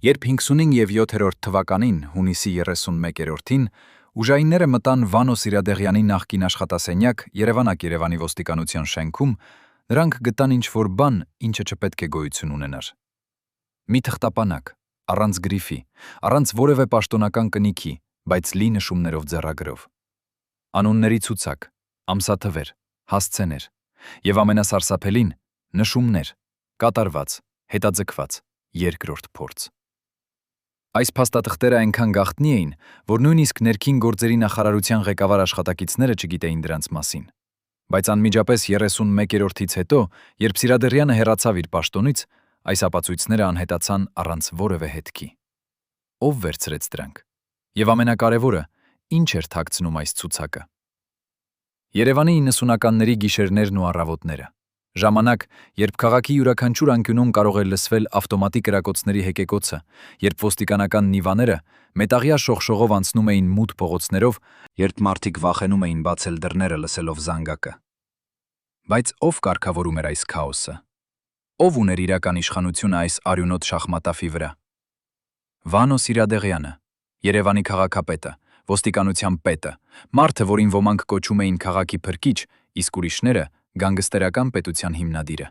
Երբ 55 և 7-րդ թվականին, հունիսի 31-ին, ուժայինները մտան Վանո Սիրադեղյանի նախկին աշխատասենյակ Երևանակ Երևանի ոստիկանության շենքում, նրանք գտան ինչ-որ բան, ինչը չպետք է գոյություն ունենար։ Մի թղթապանակ, առանց գրիֆի, առանց որևէ պաշտոնական կնիքի, բայց լի նշումներով ձեռագրով։ Անունների ցուցակ, ամսաթվեր, հասցեներ, եւ ամենասարսափելին՝ նշումներ, կատարված, հետաձգված, երկրորդ փորձ։ Այս փաստաթղթերը այնքան գաղտնի էին, որ նույնիսկ ներքին գործերի նախարարության ղեկավար աշխատակիցները չգիտեին դրանց մասին։ Բայց անմիջապես 31-րդից հետո, երբ Սիրադեղյանը հեռացավ իր պաշտոնից, այս ապացույցները անհետացան առանց որևէ հետքի։ Ով վերցրեց դրանք։ Եվ ամենակարևորը, ինչ էր թաքցնում այս ցուցակը։ Երևանի 90-ականների գիշերներն ու առավոտները։ Ժամանակ, երբ քաղաքի յուրաքանչյուր անկյունում կարող էր լսվել ավտոմատիկ կրակոցների հեկեկոցը, երբ ոստիկանական նիվաները մետաղյա շողշողով անցնում էին մութ փողոցներով, երբ մարդիկ վախենում էին բացել դռները լսելով զանգակը։ Բայց ով կարգավորում էր այս քաոսը։ Ով ուներ իրական իշխանությունը այս արյունոտ շախմատաֆի վրա։ Վանո Սիրադեղյանը, Երևանի քաղաքապետը, ոստիկանության պետը, մարդը, որին ոմանք կոչում էին քաղաքի փրկիչ, իսկ ուրիշները գանգստերական պետության հիմնադիրը։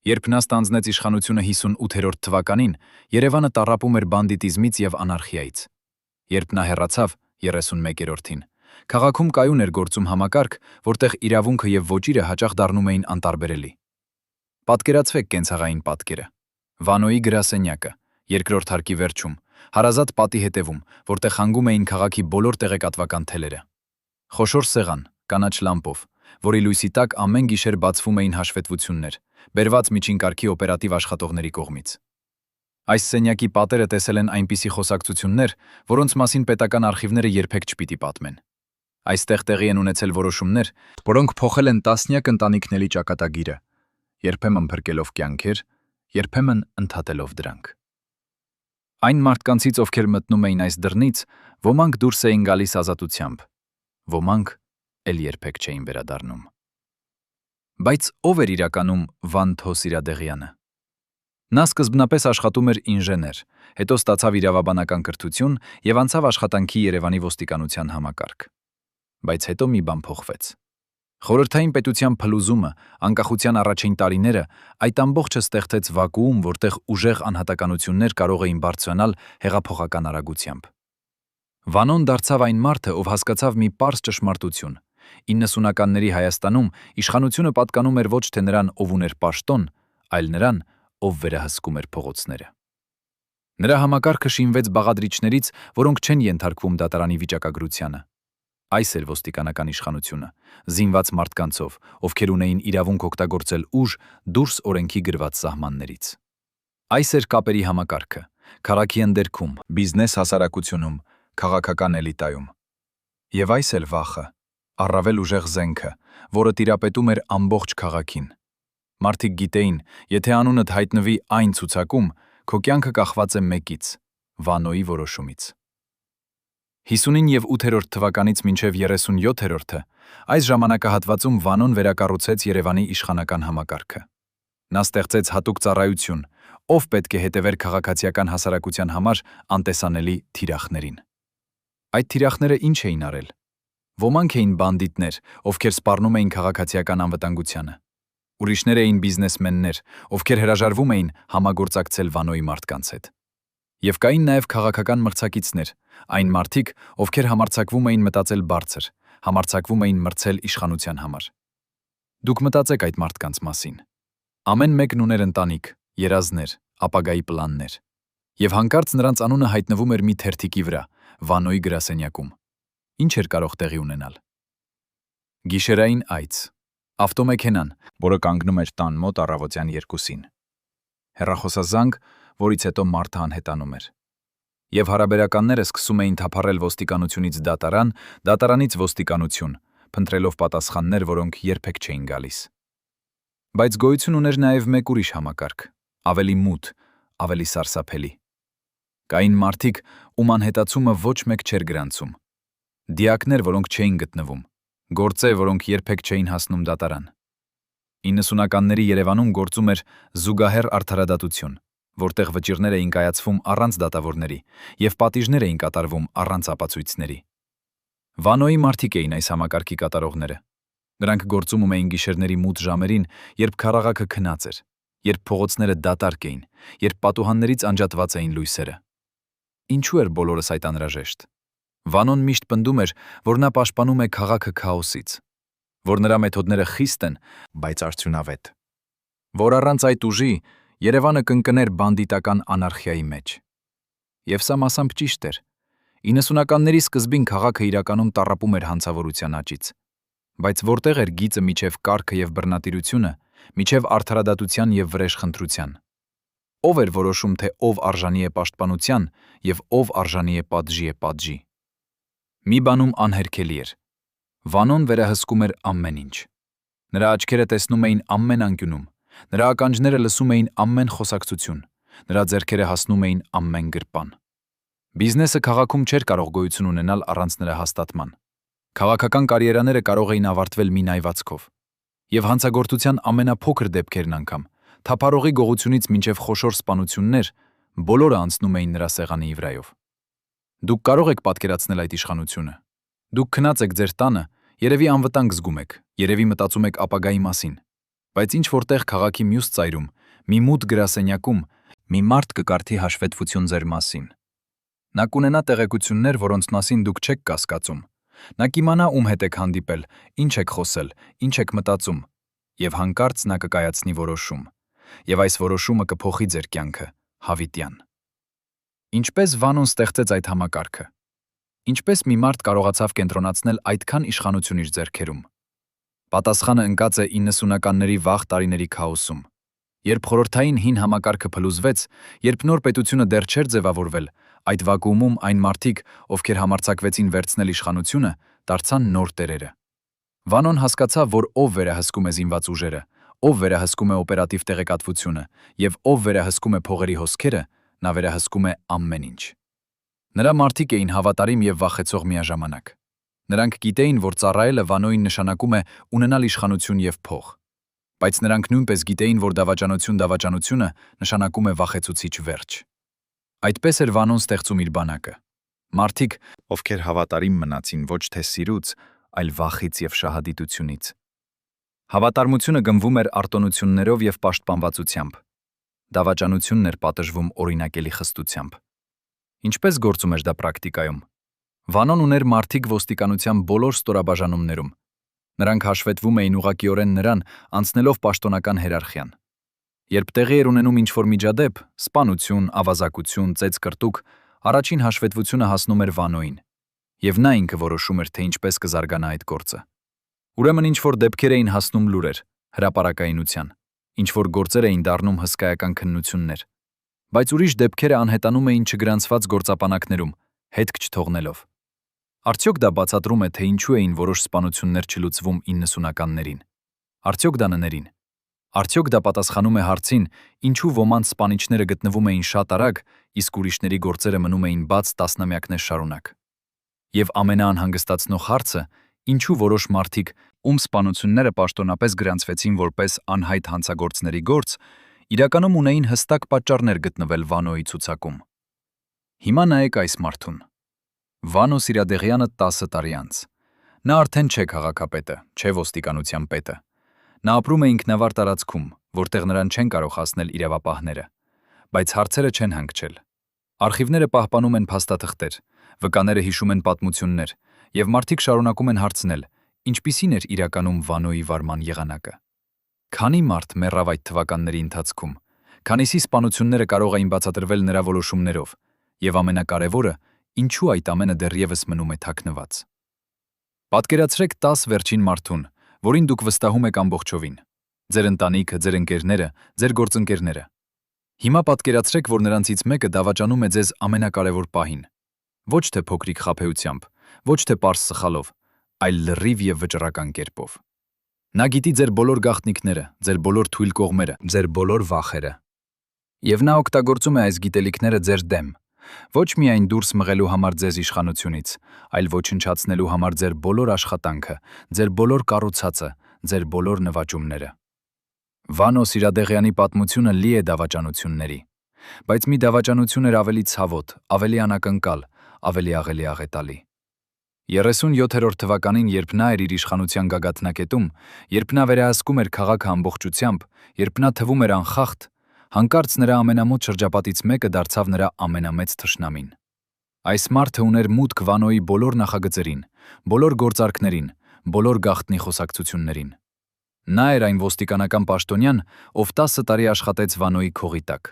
Երբ նա ստանձնեց իշխանությունը 58-րդ թվականին, Երևանը տառապում էր բանդիտիզմից եւ անարխիայից։ Երբ նա հեռացավ 31-րդին, քաղաքում կայուն էր գործում համակարգ, որտեղ իրավունքը եւ ոճիրը հաճախ դառնում էին անտարբերելի։ Պատկերացվեք կենցաղային պատկերը։ Վանոյի գրասենյակը, երկրորդ հարկի վերջում, հարազատ պատի հետևում, որտեղ հանգում էին քաղաքի բոլոր տեղեկատվական թելերը։ Խոշոր սեղան, կանաչ լամպով, որի լույսի տակ ամեն գիշեր բացվում էին հաշվետվություններ, բերված միջին կարգի օպերատիվ աշխատողների կողմից։ Այս սենյակի պատերը տեսել են այնպիսի խոսակցություններ, որոնց մասին պետական արխիվները երբեք չպիտի պատմեն։ Այստեղ տեղի են ունեցել որոշումներ, որոնք փոխել են տասնյակ ընտանիքների ճակատագիրը, երբեմն փրկելով կյանքեր, երբեմն ընդհատելով դրանք։ Այն մարդկանցից, ովքեր մտնում էին այս դռնից, ոմանք դուրս էին գալիս ազատությամբ, ոմանք էլ երբեք չէին վերադառնում։ Բայց ով էր իրականում Վանո Սիրադեղյանը։ Նա սկզբնապես աշխատում էր ինժեներ, հետո ստացավ իրավաբանական կրթություն եւ անցավ աշխատանքի Երևանի ոստիկանության համակարգ։ Բայց հետո մի բան փոխվեց։ Խորհրդային պետության փլուզումը, անկախության առաջին տարիները, այդ ամբողջը ստեղծեց վակուում, որտեղ ուժեղ անհատականություններ կարող էին բարձրանալ հեղափոխական արագությամբ։ Վանոն դարձավ այն մարդը, ով հասկացավ մի պարզ ճշմարտություն. 90-ականների Հայաստանում իշխանությունը պատկանում էր ոչ թե նրան, ով ուներ պաշտոն, այլ նրան, ով վերահսկում էր փողոցները։ Նրա համակարգը շինվեց բաղադրիչներից, որոնք չեն ենթարկվում դատարանի վիճակագրությանը։ Այս էր ոստիկանական իշխանությունը, զինված մարդկանցով, ովքեր ունեին իրավունք օգտագործել ուժ դուրս օրենքի գրված սահմաններից։ Այս էր կապերի համակարգը, քաղաքի ընդերքում, բիզնես հասարակությունում, քաղաքական էլիտայում։ Եվ այս էլ վախը, առավել ուժեղ զենքը, որը տիրապետում էր ամբողջ քաղաքին։ Մարդիկ գիտեին, եթե անունդ հայտնվի այն ցուցակում, քո կյանքը կախված է մեկից՝ Վանոյի որոշումից։ 59 և 8-րդ թվականից մինչև 37-րդը այս ժամանակահատվածում Վանոն վերակառուցեց Երևանի իշխանական համակարգը։ Նա ստեղծեց հատուկ ծառայություն, ով պետք է հետևեր քաղաքացիական հասարակության համար անտեսանելի թիրախներին։ Այդ թիրախները ինչ էին արել։ Ոմանք էին բանդիտներ, ովքեր սպառնում էին քաղաքացիական անվտանգությանը։ Ուրիշներ էին բիզնեսմեններ, ովքեր հրաժարվում էին համագործակցել Վանոյի մարդկանց հետ։ Եվ կային նաև քաղաքական մրցակիցներ, այն մարդիկ, ովքեր համարձակվում էին մտածել բարձր, համարձակվում էին մրցել իշխանության համար։ Դուք մտածեք այդ մարդկանց մասին։ Ամեն մեկն ուներ ընտանիք, երազներ, ապագայի պլաններ։ Եվ հանկարծ նրանց անունը հայտնվում էր մի թերթիկի վրա, Վանոյի գրասենյակում։ Ինչ էր կարող տեղի ունենալ։ Գիշերային այց։ Ավտոմեքենան, որը կանգնում էր տան մոտ առավոտյան 2-ին։ Հեռախոսազանգ, որից հետո մարդը անհետանում էր։ Եվ հարաբերականները սկսում էին թափառել ոստիկանությունից դատարան, դատարանից ոստիկանություն, փնտրելով պատասխաններ, որոնք երբեք չէին գալիս։ Բայց գոյություն ուներ նաև մեկ ուրիշ համակարգ, ավելի մութ, ավելի սարսափելի։ Կային մարդիկ, ում անհետացումը ոչ մեկ չէր գրանցում։ Դիակներ, որոնք չէին գտնվում, գործեր, որոնք երբեք չէին հասնում դատարան։ 90-ականների Երևանում գործում էր զուգահեռ արդարադատություն, որտեղ վճիռներ էին կայացվում առանց դատավորների եւ պատիժներ էին կատարվում առանց ապացույցների։ Վանոյի մարդիկ էին այս համակարգի կատարողները։ Նրանք գործում էին գիշերների մութ ժամերին, երբ քառաղակը քնած էր, երբ փողոցները դատարկ էին, երբ պատուհաններից անջատված էին լույսերը։ Ինչու էր բոլորս այդ անհրաժեշտ։ Վանոն միշտ պնդում էր, որ նա պաշտպանում է քաղաքը քաոսից, որ նրա մեթոդները խիստ են, բայց արդյունավետ, որ առանց այդ ուժի Երևանը կընկներ բանդիտական անարխիայի մեջ։ Եվ սա մասամբ ճիշտ էր։ 90-ականների սկզբին քաղաքը իրականում տառապում էր հանցավորության աճից, բայց որտեղ էր գիծը միջև կարգը եւ բռնատիրությունը, միջև արդարադատության եւ վրեժխնդրության։ Ով էր որոշում, թե ով արժանի է պաշտպանության եւ ով արժանի է պատժի։ Մի բանում անհերքելի էր։ Վանոն վերահսկում էր ամեն ինչ։ Նրա աչքերը տեսնում էին ամեն անկյունում, նրա ականջները լսում էին ամեն խոսակցություն, նրա ձեռքերը հասնում էին ամեն գրպան։ Բիզնեսը քաղաքում չէր կարող գոյություն ունենալ առանց նրա հաստատման։ Քաղաքական կարիերաները կարող էին ավարտվել մի նայվածքով։ Եվ հանցագործության ամենափոքր դեպքերն անգամ, թափառողի գողությունից մինչև խոշոր սպանություններ, բոլորը անցնում էին նրա սեղանի վրայով։ Դուք կարող եք պատկերացնել այդ իշխանությունը։ Դուք քնած եք ձեր տանը, երևի անվտանգ զգում եք, երևի մտածում եք ապագայի մասին, բայց ինչ որտեղ քաղաքի մյուս ծայրում, մի մութ գրասենյակում, մի մարդ կկարդի հաշվետվություն ձեր մասին։ Նա կունենա տեղեկություններ, որոնց մասին դուք չեք կասկածում։ Նա կիմանա ում հետ եք հանդիպել, ինչ եք խոսել, ինչ եք մտածում, եւ հանկարծ նա կկայացնի որոշում, եւ այս որոշումը կփոխի ձեր կյանքը, հավիտյան։ Ինչպես Վանոն ստեղծեց այդ համակարգը։ Ինչպես մի մարդ կարողացավ կենտրոնացնել այդքան իշխանություն իր ձեռքերում։ Պատասխանը ընկած է 90-ականների վաղ տարիների քաոսում։ Երբ խորհրդային հին համակարգը փլուզվեց, երբ նոր պետությունը դեռ չէր ձևավորվել, այդ վակուումում այն մարդիկ, ովքեր համարձակվեցին վերցնել իշխանությունը, դարձան նոր տերերը։ Վանոն հասկացավ, որ ով վերահսկում է զինված ուժերը, ով վերահսկում է օպերատիվ տեղեկատվությունը եւ ով վերահսկում է փողերի հոսքերը, նա վերահսկում է ամեն ինչ։ Նրա մարդիկ էին հավատարիմ եւ վախեցող միաժամանակ։ Նրանք գիտեին, որ ծառայելը Վանոյին նշանակում է ունենալ իշխանություն եւ փող։ Բայց նրանք նույնպես գիտեին, որ դավաճանությունը նշանակում է վախեցուցիչ վերջ։ Այդպես էր Վանոն ստեղծում իր բանակը։ Մարդիկ, ովքեր հավատարիմ մնացին ոչ թե սիրուց, այլ վախից եւ շահադիտությունից։ Հավատարմությունը գնվում էր արտոնություններով եւ պաշտպանվածությամբ։ Դավաճանությունն էր պատժվում օրինակելի խստությամբ։ Ինչպես գործում էր դա պրակտիկայում։ Վանոն ուներ մարդիկ ոստիկանության բոլոր ստորաբաժանումներում։ Նրանք հաշվետվում էին ուղղակիորեն նրան, անցնելով պաշտոնական հիերարխիան։ Երբ տեղի էր ունենում ինչ-որ միջադեպ, սպանություն, ավազակություն, ծեծկրտուկ, առաջին հաշվետվությունը հասնում էր Վանոյին, եւ նա ինքը որոշում էր, թե ինչպես կզարգանա այդ գործը։ Ուրեմն ինչ-որ դեպքեր էին հասնում լուրեր, հրապարակայնության, ինչ-որ գործեր էին դառնում հսկայական քննություններ, բայց ուրիշ դեպքերը անհետանում էին չգրանցված գործապանակներում, հետք չթողնելով։ Արդյոք դա բացատրում է, թե ինչու էին որոշ սպանություններ չլուծվում 90-ականներին։ Արդյոք դա ններին։ Արդյոք դա պատասխանում է հարցին, ինչու ոմանց սպանիչները գտնվում էին շատ արագ, իսկ ուրիշների գործերը մնում էին բաց տասնամյակներ շարունակ։ Եվ ամենաանհանգստացնող հարցը, ինչու որոշ մարդիկ, ում սպանությունները պաշտոնապես գրանցվեցին որպես անհայտ հանցագործների գործ, իրականում ունեին հստակ պատճառներ գտնվել Վանոյի ցուցակում։ Հիմա նայեք այս մարդուն։ Վանո Սիրադեղյանը 10 տարի անց։ Նա արդեն չէ քաղաքապետը, չէ ոստիկանության պետը։ Նա ապրում է ինքնավար տարածքում, որտեղ նրան չեն կարող հասնել իրավապահները, բայց հարցերը չեն հանգչել։ Արխիվները պահպանում են փաստաթղթեր, վկաները հիշում են պատմություններ, եւ մարդիկ շարունակում են հարցնել, ինչպիսին էր իրականում Վանոյի վարման եղանակը։ Քանի մարդ մեռավ այդ թվականների ընթացքում, քանիսի սպանությունները կարող էին բացատրվել նրա որոշումներով, եւ ամենակարևորը, ինչու այդ ամենը դեռևս մնում է թաքնված։ Պատկերացրեք 10 վերջին մարդուն, որին դուք վստահում եք ամբողջովին։ Ձեր ընտանիքը, ձեր ընկերները, ձեր գործընկերները։ Հիմա պատկերացրեք, որ նրանցից մեկը դավաճանում է ձեզ ամենակարևոր պահին։ Ոչ թե փոքրիկ խաբեությամբ, ոչ թե պարզ սխալով, այլ լրիվ եւ վճռական կերպով։ Նա գիտի ձեր բոլոր գաղտնիքները, ձեր բոլոր թույլ կողմերը, ձեր բոլոր վախերը։ Եվ նա օգտագործում է այս գիտելիքները ձեր դեմ, ոչ միայն դուրս մղելու համար ձեզ իշխանությունից, այլ ոչնչացնելու համար ձեր բոլոր աշխատանքը, ձեր բոլոր կառուցածը, ձեր բոլոր նվաճումները։ Վանո Սիրադեղյանի պատմությունը լի է դավաճանությունների։ բայց մի դավաճանություն էր ավելի ցավոտ, ավելի անակնկալ, ավելի աղետալի։ 37-րդ թվականին, երբ նա էր իր իշխանության գագաթնակետում, երբ նա վերահսկում էր քաղաքը ամբողջությամբ, երբ նա թվում էր անխախտ, հանկարծ նրա ամենամոտ շրջապատից մեկը դարձավ նրա ամենամեծ թշնամին։ Այս մարդը ուներ մուտք Վանոյի բոլոր նախագծերին, բոլոր գործարքներին, բոլոր գաղտնի խոսակցություններին։ Նա էր այն ոստիկանական պաշտոնյան, ով 10 տարի աշխատեց Վանոյի քողի տակ։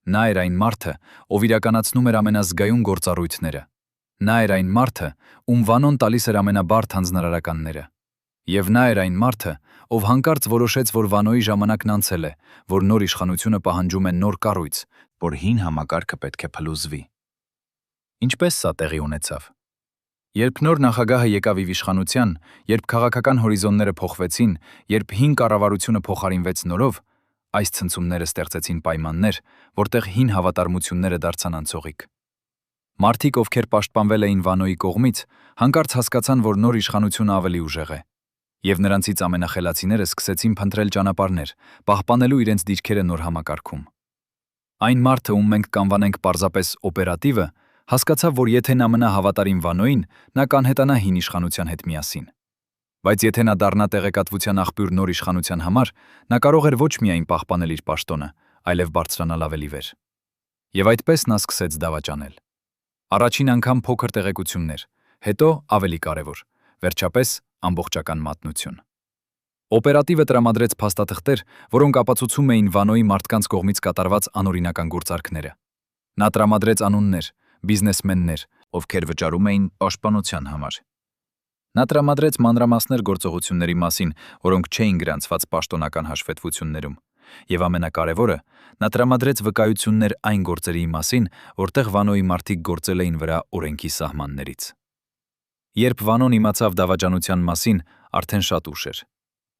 Նա էր այն մարդը, ով իրականացնում էր ամենազգայուն գործառույթները։ Նա էր այն մարդը, ում Վանոն տալիս էր ամենաբարդ հանձնարարականները։ Եվ նա էր այն մարդը, ով հանկարծ որոշեց, որ Վանոյի ժամանակն անցել է, որ նոր իշխանությունը պահանջում է նոր կառույց, որ հին համակարգը պետք է փլուզվի։ Ինչպես սա տեղի ունեցավ։ Երբ նոր նախագահը եկավ իր իշխանության, երբ քաղաքական հորիզոնները փոխվեցին, երբ հին կառավարությունը փոխարինվեց նորով, այս ցնցումները ստեղծեցին պայմաններ, որտեղ հին հավատարմությունները դարձան անցողիկ։ Մարդիկ, ովքեր պաշտպանվել էին Վանոյի կողմից, հանկարծ հասկացան, որ նոր իշխանությունը ավելի ուժեղ է, եւ նրանցից ամենախելացիները սկսեցին փնտրել ճանապարհներ, պահպանելու իրենց դիրքերը նոր համակարգում։ Այն մարդը, ում մենք կանվանենք պարզապես օպերատիվը, հասկացավ, որ եթե նա մնա հավատարիմ Վանոյին, նա կանհետանա հին իշխանության հետ միասին։ Բայց եթե նա դառնա տեղեկատվության աղբյուր նոր իշխանության համար, նա կարող էր ոչ միայն պահպանել իր պաշտոնը, այլև բարձրանալ ավելի վեր։ Եվ այդպես նա սկսեց դավաճանել։ Առաջին անգամ փոքր տեղեկություններ, հետո ավելի կարևոր, վերջապես ամբողջական մատնություն։ Օպերատիվը տրամադրեց փաստաթղթեր, որոնք ապացուցում էին Վանոյի մարդկանց կողմից կատարված անօրինական գործարքները։ Նա տրամադրեց անուններ, բիզնեսմեններ, ովքեր վճարում էին պաշտպանության համար։ Նա տրամադրեց մանրամասներ գործողությունների մասին, որոնք չէին գրանցված պաշտոնական հաշվետվություններում, եւ ամենակարևորը, նա տրամադրեց վկայություններ այն գործերի մասին, որտեղ Վանոյի մարդիկ գործել էին վրա օրենքի սահմաններից։ Երբ Վանոն իմացավ դավաճանության մասին, արդեն շատ ուշ էր։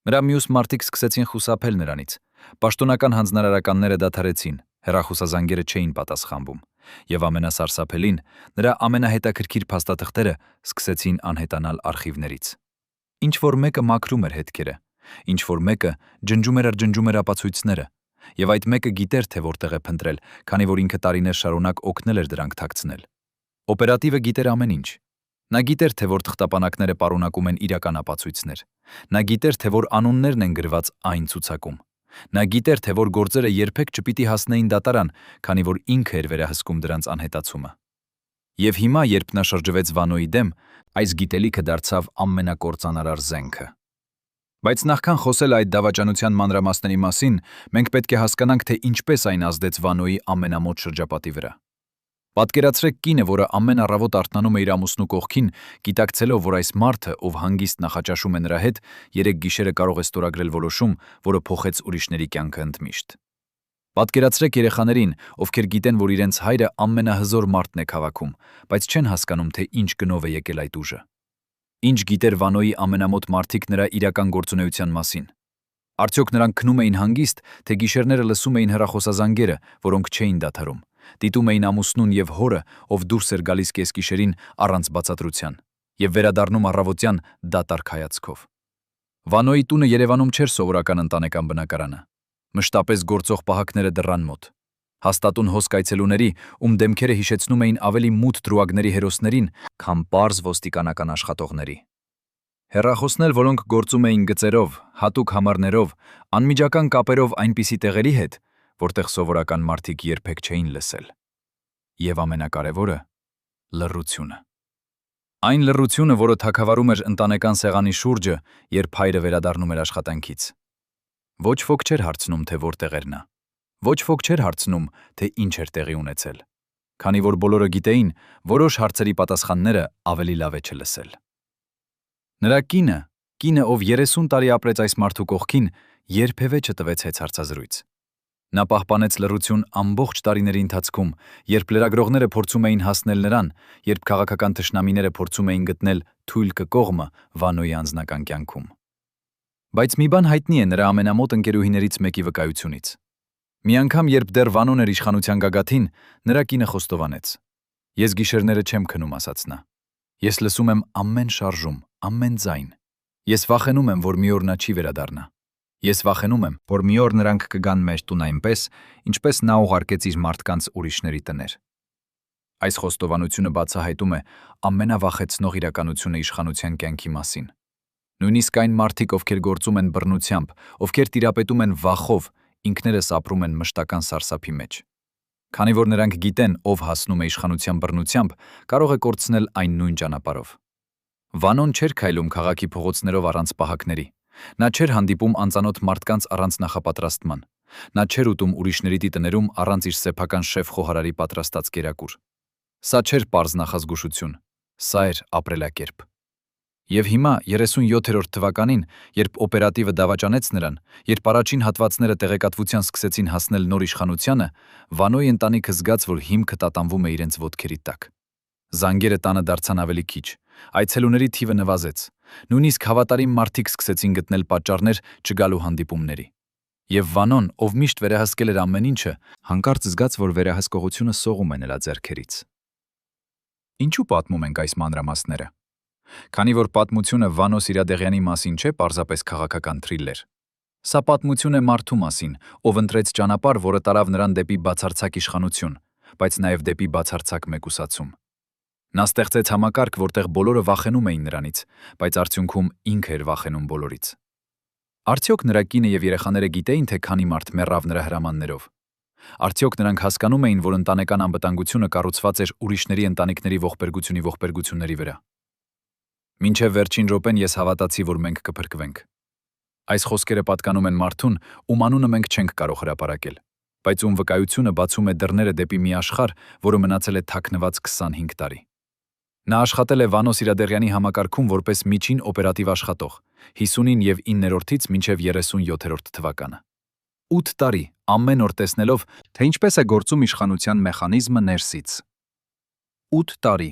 Նրա մյուս մարդիկ սկսեցին խուսափել նրանից։ Պաշտոնական հանձնարարականները դադարեցին, հեռախոսազանգերը չէին պատասխանվում, եւ ամենասարսափելին, նրա ամենահետաքրքիր փաստաթղթերը սկսեցին անհետանալ արխիվներից։ Ինչ որ մեկը մաքրում էր հետքերը, ինչ որ մեկը ջնջում էր ապացույցները, եւ այդ մեկը գիտեր, թե որտեղ է փնտրել, քանի որ ինքը տարիներ շարունակ օգնել էր դրանք թաքցնել։ Օպերատիվը գիտեր ամեն ինչ։ Նա գիտեր, թե որ թղթապանակները պարունակում են իրական ապացույցներ։ Նա գիտեր, թե որ անուններն են գրված այն ցուցակում։ Նա գիտեր, թե որ գործերը երբեք չպիտի հասնեին դատարան, քանի որ ինքը էր վերահսկում դրանց անհետացումը։ Եվ հիմա, երբ նա շրջվեց Վանոյի դեմ, այս գիտելիքը դարձավ ամենակործանարար զենքը։ Բայց նախքան խոսել այդ դավաճանության մանրամասների մասին, մենք պետք է հասկանանք, թե ինչպես այն ազդեց Վանոյի ամենամոտ շրջապատի վրա։ Պատկերացրեք կինը, որը ամեն առավոտ արթնանում է իր ամուսնու կողքին, գիտակցելով, որ այս մարդը, ով հանգիստ նախաճաշում է նրա հետ, երեք գիշերը կարող է ստորագրել որոշում, որը փոխեց ուրիշների կյանքը ընդմիշտ։ Պատկերացրեք երեխաներին, ովքեր գիտեն, որ իրենց հայրը ամենահզոր մարդն է քաղաքում, բայց չեն հասկանում, թե ինչ գնով է եկել այդ ուժը։ Ինչ գիտեր Վանոյի ամենամոտ մարդիկ նրա իրական գործունեության մասին։ Արդյոք նրանք քնում էին հանգիստ, թե գիշերները լսում էին հեռախոսազանգերը, որոնք չէին դադարում, դիտում էին ամուսնուն եւ հորը, ով դուրս էր գալիս կեսգիշերին առանց բացատրության, եւ վերադառնում առավոտյան դատարկ հայացքով։ Վանոյի տունը Երևանում չէր սովորական ընտանեկան բնակարանը։ Մշտապես գործող պահակները դռան մոտ։ Հաստատուն հոսք այցելուների, ում դեմքերը հիշեցնում էին ավելի մութ դրուագների հերոսներին, քան պարզ ոստիկանական աշխատողների։ Հեռախոսներ, որոնք գործում էին գծերով, հատուկ համարներով, անմիջական կապերով այնպիսի տեղերի հետ, որտեղ սովորական մարդիկ երբեք չէին լսել։ Եվ ամենակարևորը՝ լռությունը։ Այն լռությունը, որը թագավարում էր ընտանեկան սեղանի շուրջը, երբ հայրը վերադառնում էր աշխատանքից։ Ոչ ոք չէր հարցնում, թե որտեղ էր նա։ Ոչ ոք չէր հարցնում, թե ինչ էր տեղի ունեցել։ Քանի որ բոլորը գիտեին, որոշ հարցերի պատասխանները ավելի լավ է չլսել։ Նրա կինը, ով 30 տարի ապրեց այս մարդու կողքին, երբևէ չտվեց հեծհարցազրույց։ Նա պահպանեց լռություն ամբողջ տարիների ընթացքում, երբ լրագրողները փորձում էին հասնել նրան, երբ քաղաքական թշնամիները փորձում էին գտնել թույլ կողմը Վանոյի անձնական կյանքում։ Բայց մի բան հայտնի է նրա ամենամոտ ընկերուհիներից մեկի վկայությունից։ Մի անգամ, երբ դեռ Վանոն էր իշխանության գագաթին, նրա կինը խոստովանեց. «Ես գիշերները չեմ քնում», ասաց նա։ «Ես լսում եմ ամեն շարժում, ամեն ձայն։ Ես վախենում եմ, որ մի օր նա չի վերադառնա։ Ես վախենում եմ, որ մի օր նրանք կգան մեր տուն այնպես, ինչպես նա ուղարկեց իր մարդկանց ուրիշների տներ։ Այս խոստովանությունը բացահայտում է ամենավախեցնող իրականությունը իշխանության կյանքի մասին։ Նույնիսկ այն մարդիկ, ովքեր գործում են բռնությամբ, ովքեր տիրապետում են վախով, ինքներս ապրում են մշտական սարսափի մեջ։ Քանի որ նրանք գիտեն, ով հասնում է իշխանության բռնությամբ, կարող է կորցնել այն նույն ճանապարհով։ Վանոն չէր քայլում քաղաքի փողոցներով առանց պահակների։ Նա չէր հանդիպում անծանոթ մարդկանց առանց նախապատրաստման։ Նա չէր ուտում ուրիշների տներում առանց իր սեփական շեֆ խոհարարի պատրաստած կերակուր։ Սա չէր պարզ նախազգուշություն, սա էր ապրելակերպ։ Եվ հիմա 37-րդ թվականին, երբ օպերատիվը դավաճանեց նրան, երբ առաջին հատվածները տեղեկատվության սկսեցին հասնել նոր իշխանությանը, Վանոյի ընտանիքը զգաց, որ հիմքը տատանվում է իրենց ոտքերի տակ։ Զանգերը տանը դարձան ավելի քիչ, այցելուների թիվը նվազեց, նույնիսկ հավատարիմ մարդիկ սկսեցին գտնել պատճառներ չգալու հանդիպումների։ Եվ Վանոն, ով միշտ վերահսկել էր ամեն ինչը, հանկարծ զգաց, որ վերահսկողությունը սողում է նրա ձեռքերից։ Ինչու պատմում ենք այս մանրամասները։ Քանի որ պատմությունը Վանո Սիրադեղյանի մասին չէ պարզապես քաղաքական թրիլեր։ Սա պատմություն է մարդու մասին, ով ընտրեց ճանապարհ, որը տարավ նրան դեպի բացարձակ իշխանություն, բայց նաև դեպի բացարձակ մեկուսացում։ Նա ստեղծեց համակարգ, որտեղ բոլորը վախենում էին նրանից, բայց արդյունքում ինքը էր վախենում բոլորից։ Արդյոք նրա կինը եւ երեխաները գիտեին, թե քանի մարդ մեռավ նրա հրամաններով։ Արդյոք նրանք հասկանում էին, որ ընտանեկան անվտանգությունը կառուցված էր ուրիշների ընտանիքների ողբերգությունների վրա։ Մինչև վերջին րոպեն ես հավատացի, որ մենք կփրկվենք։ Այս խոսքերը պատկանում են մարդուն, ում անունը մենք չենք կարող հրապարակել, բայց ում վկայությունը բացում է դռները դեպի մի աշխարհ, որը մնացել է թաքնված 25 տարի։ Նա աշխատել է Վանո Սիրադեղյանի համակարգում որպես միջին օպերատիվ աշխատող 50-ին եւ 9-րդից մինչև 37-րդ թվականը։ 8 տարի ամեն օր տեսնելով, թե ինչպես է գործում իշխանության մեխանիզմը ներսից։ 8 տարի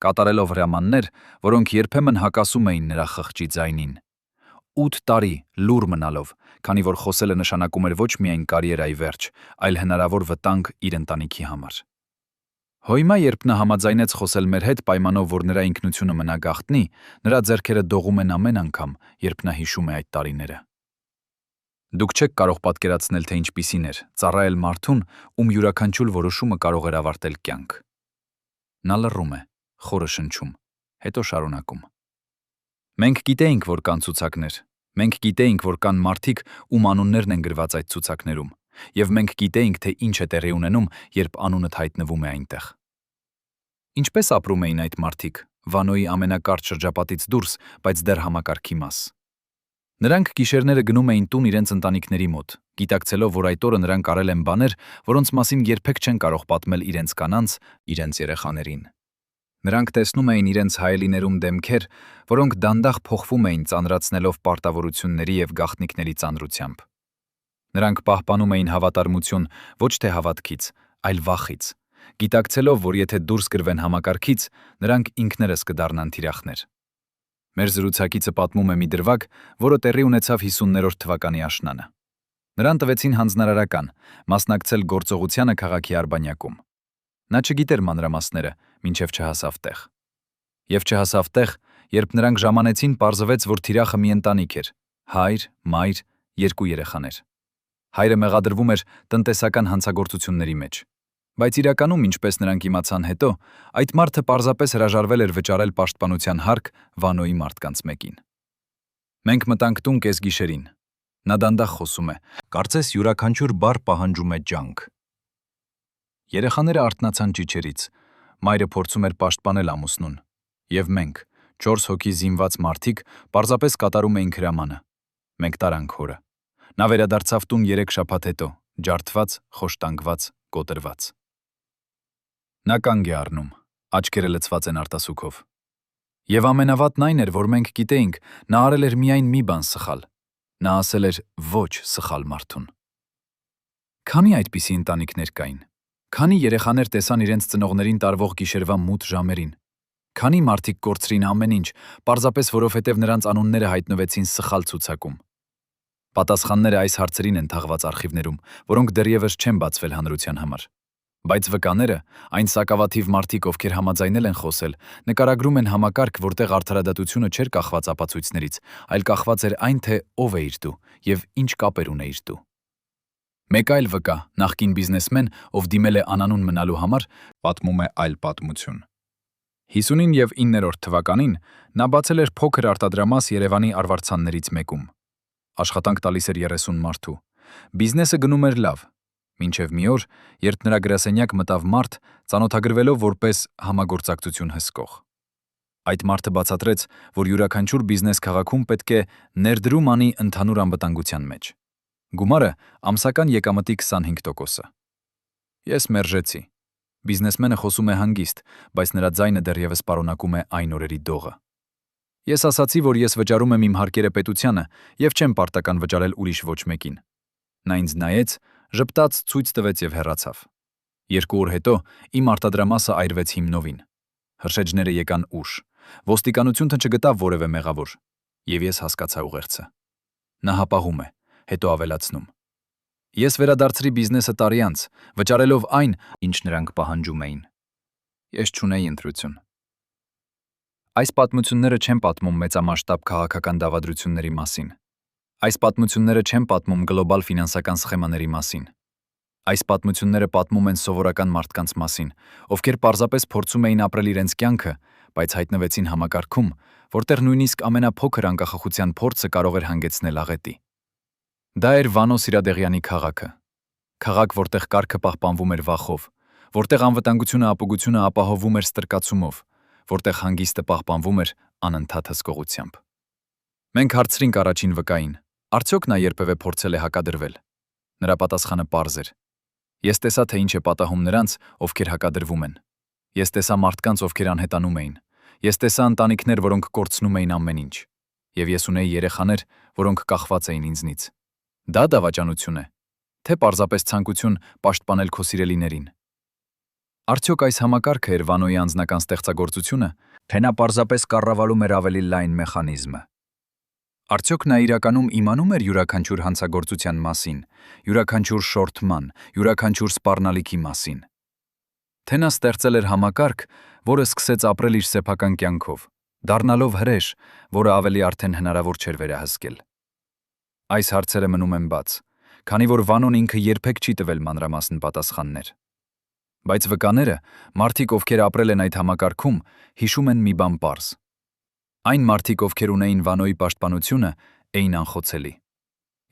կատարելով հրամաններ, որոնք երբեմն հակասում էին նրա խղճի ձայնին։ 8 տարի լուր մնալով, քանի որ խոսելը նշանակում էր ոչ միայն կարիերայի վերջ, այլ հնարավոր վտանգ իր ընտանիքի համար։ Հիմա, երբ նա համաձայնեց խոսել մեր հետ պայմանով, որ նրա ինքնությունը մնա գաղտնի, նրա ձեռքերը դողում են ամեն անգամ, երբ նա հիշում է այդ տարիները։ Դուք չեք կարող պատկերացնել, թե ինչպիսին էր ծառայել մարդուն, ում յուրաքանչյուր որոշումը կարող էր ավարտել կյանք։ Նա լռում է, խորը շնչում, հետո շարունակում։ Մենք գիտեինք, որ կան ցուցակներ, մենք գիտեինք, որ կան մարդիկ, ում անուններն են գրված այդ ցուցակներում, եւ մենք գիտեինք, թե ինչ է տեղի ունենում, երբ անունդ հայտնվում է այնտեղ։ Ինչպես ապրում էին այդ մարդիկ, Վանոյի ամենակարճ շրջապատից դուրս, բայց դեռ համակարգի մաս։ Նրանք գիշերները գնում էին տուն իրենց ընտանիքների մոտ, գիտակցելով, որ այդ օրը նրանք արել են բաներ, որոնց մասին երբեք չեն կարող պատմել իրենց կանանց, իրենց երեխաներին։ Նրանք տեսնում էին իրենց հայելիներում դեմքեր, որոնք դանդաղ փոխվում էին ծանրացնելով պարտավորությունների եւ գաղտնիքների ծանրությամբ։ Նրանք պահպանում էին հավատարմություն ոչ թե հավատքից, այլ վախից, գիտակցելով, որ եթե դուրս գրվեն համակարգից, նրանք ինքներս կդառնան թիրախներ։ Մեր զրուցակիցը պատմում է մի դրվագ, որը տեղի ունեցավ 50-րդ թվականի աշնանը։ Նրան տվեցին հանձնարարական, մասնակցել գործողությանը քաղաքի արբանյակում։ Նա չգիտեր մանրամասները, մինչև չհասավ տեղ։ Եվ չհասավ տեղ, երբ նրանք ժամանեցին, պարզվեց, որ թիրախը մի ընտանիք էր՝ հայր, մայր, 2 երեխաներ։ Հայրը մեղադրվում էր տնտեսական հանցագործությունների մեջ, բայց իրականում, ինչպես նրանք իմացան հետո, այդ մարդը պարզապես հրաժարվել էր վճարել պաշտպանության հարկ Վանոյի մարդկանց մեկին։ Մենք մտանք տուն կեսգիշերին։ Նա դանդաղ խոսում է, կարծես յուրաքանչյուր բառ պահանջում է ջանք։ Երեխաները արթնացան ճիչերից, մայրը փորձում էր պաշտպանել ամուսնուն, եւ մենք, 4 հոգի զինված մարդիկ, պարզապես կատարում էինք հրամանը։ Մենք տարանք հորը։ Նա վերադարձավ տուն 3 շաբաթ հետո, ջարդված, խոշտանգված, կոտրված։ Նա կանգ է առնում, աչքերը լցված են արտասուքով։ Եվ ամենավատն այն էր, որ մենք գիտեինք, նա արել էր միայն մի բան սխալ։ Նա ասել էր ոչ սխալ մարդուն։ Քանի այդպիսի ընտանիքներ կային։ Քանի երեխաներ տեսան իրենց ծնողներին տարվող գիշերվա մութ ժամերին։ Քանի մարդիկ կորցրին ամեն ինչ, պարզապես որովհետև նրանց անունները հայտնվեցին սխալ ցուցակում։ Պատասխանները այս հարցերին են թաղված արխիվներում, որոնք դեռևս չեն բացվել հանրության համար։ Բայց վկաները, այն սակավաթիվ մարդիկ, ովքեր համաձայնել են խոսել, նկարագրում են համակարգ, որտեղ արդարադատությունը չէր կախված ապացույցներից, այլ կախված էր այն, թե ով էիր դու եւ ինչ կապեր ունեիր դու։ Մեկ այլ վկա, նախկին բիզնեսմեն, ով դիմել է անանուն մնալու համար, պատմում է այլ պատմություն։ 59-րդ թվականին նա բացել էր փոքր արտադրամաս Երևանի արվարձաններից մեկում։ Աշխատանք տալիս էր 30 մարդու։ Բիզնեսը գնում էր լավ, մինչև մի օր, երբ նրա գրասենյակ մտավ մարդ, ծանոթագրվելով որպես համագործակցություն հսկող։ Այդ մարդը բացատրեց, որ յուրաքանչյուր բիզնես քաղաքում պետք է ներդրում անի ընդհանուր անվտանգության մեջ։ Գումարը ամսական եկամտի 25%-ը։ Ես մերժեցի։ Բիզնեսմենը խոսում է հանգիստ, բայց նրա ձայնը դեռևս պարունակում է այն օրերի դողը։ Ես ասացի, որ ես վճարում եմ իմ հարկերը պետությանը եւ չեմ պարտական վճարել ուրիշ ոչ մեկին։ Նա ինձ նայեց, ժպտաց, ցույց տվեց եւ հեռացավ։ 2 օր հետո իմ արտադրամասը այրվեց հիմնովին։ Հրշեջները եկան ուշ։ Ոստիկանությունը չգտավ որևէ մեղավոր, եւ ես հասկացա ուղերձը։ Նա հապաղում է, հետո ավելացնում. Ես վերադարձրի բիզնեսը տարի անց, վճարելով այն, ինչ նրանք պահանջում էին։ Ես չունեի ընտրություն։ Այս պատմությունները չեն պատմում մեծամասշտաբ քաղաքական դավադրությունների մասին։ Այս պատմությունները չեն պատմում գլոբալ ֆինանսական սխեմաների մասին։ Այս պատմությունները պատմում են սովորական մարդկանց մասին, ովքեր պարզապես փորձում էին ապրել իրենց կյանքը, բայց հայտնվեցին համակարգում, որտեղ նույնիսկ ամենափոքր անկախախության փորձը կարող էր հանգեցնել աղետի։ Դա էր Վանո Սիրադեղյանի քաղաքը։ Քաղաք, որտեղ կարգը պահպանվում էր վախով, որտեղ անվտանգությունը ապուգությունը ապահովում էր ստրկացումով, որտեղ հանգիստը պահպանվում էր անընդհատ հսկողությամբ։ Մենք հարցրինք առաջին վկային. արդյոք նա երբևէ փորձել է հակադրվել։ Նրա պատասխանը պարզ էր. Ես տեսա, թե ինչ է պատահում նրանց, ովքեր հակադրվում են։ Ես տեսա մարդկանց, ովքեր անհետանում էին։ Ես տեսա ընտանիքներ, որոնք կորցնում էին ամեն ինչ։ Եվ ես ունեի երեխաներ, որոնք կախված էին ինձնից։ Դա դավաճանություն է, թե պարզապես ցանկություն պաշտպանել քո սիրելիներին։ Արդյոք այս համակարգը էր Վանոյի անձնական ստեղծագործությունը, թե նա պարզապես կառավարում էր ավելի լայն մեխանիզմը։ Արդյոք նա իրականում իմանում էր յուրաքանչյուր հանցագործության մասին, յուրաքանչյուր շորթման, յուրաքանչյուր սպառնալիքի մասին։ Թե նա ստեղծել էր համակարգ, որը սկսեց ապրել իր սեփական կյանքով, դառնալով հրեշ, որը ավելի արդեն հնարավոր չէր վերահսկել։ Այս հարցերը մնում են բաց, քանի որ Վանոն ինքը երբեք չի տվել մանրամասն պատասխաններ։ Բայց վկաները, մարդիկ, ովքեր ապրել են այդ համակարգում, հիշում են մի բան պարզ։ Այն մարդիկ, ովքեր ունեին Վանոյի պաշտպանությունը, էին անխոցելի։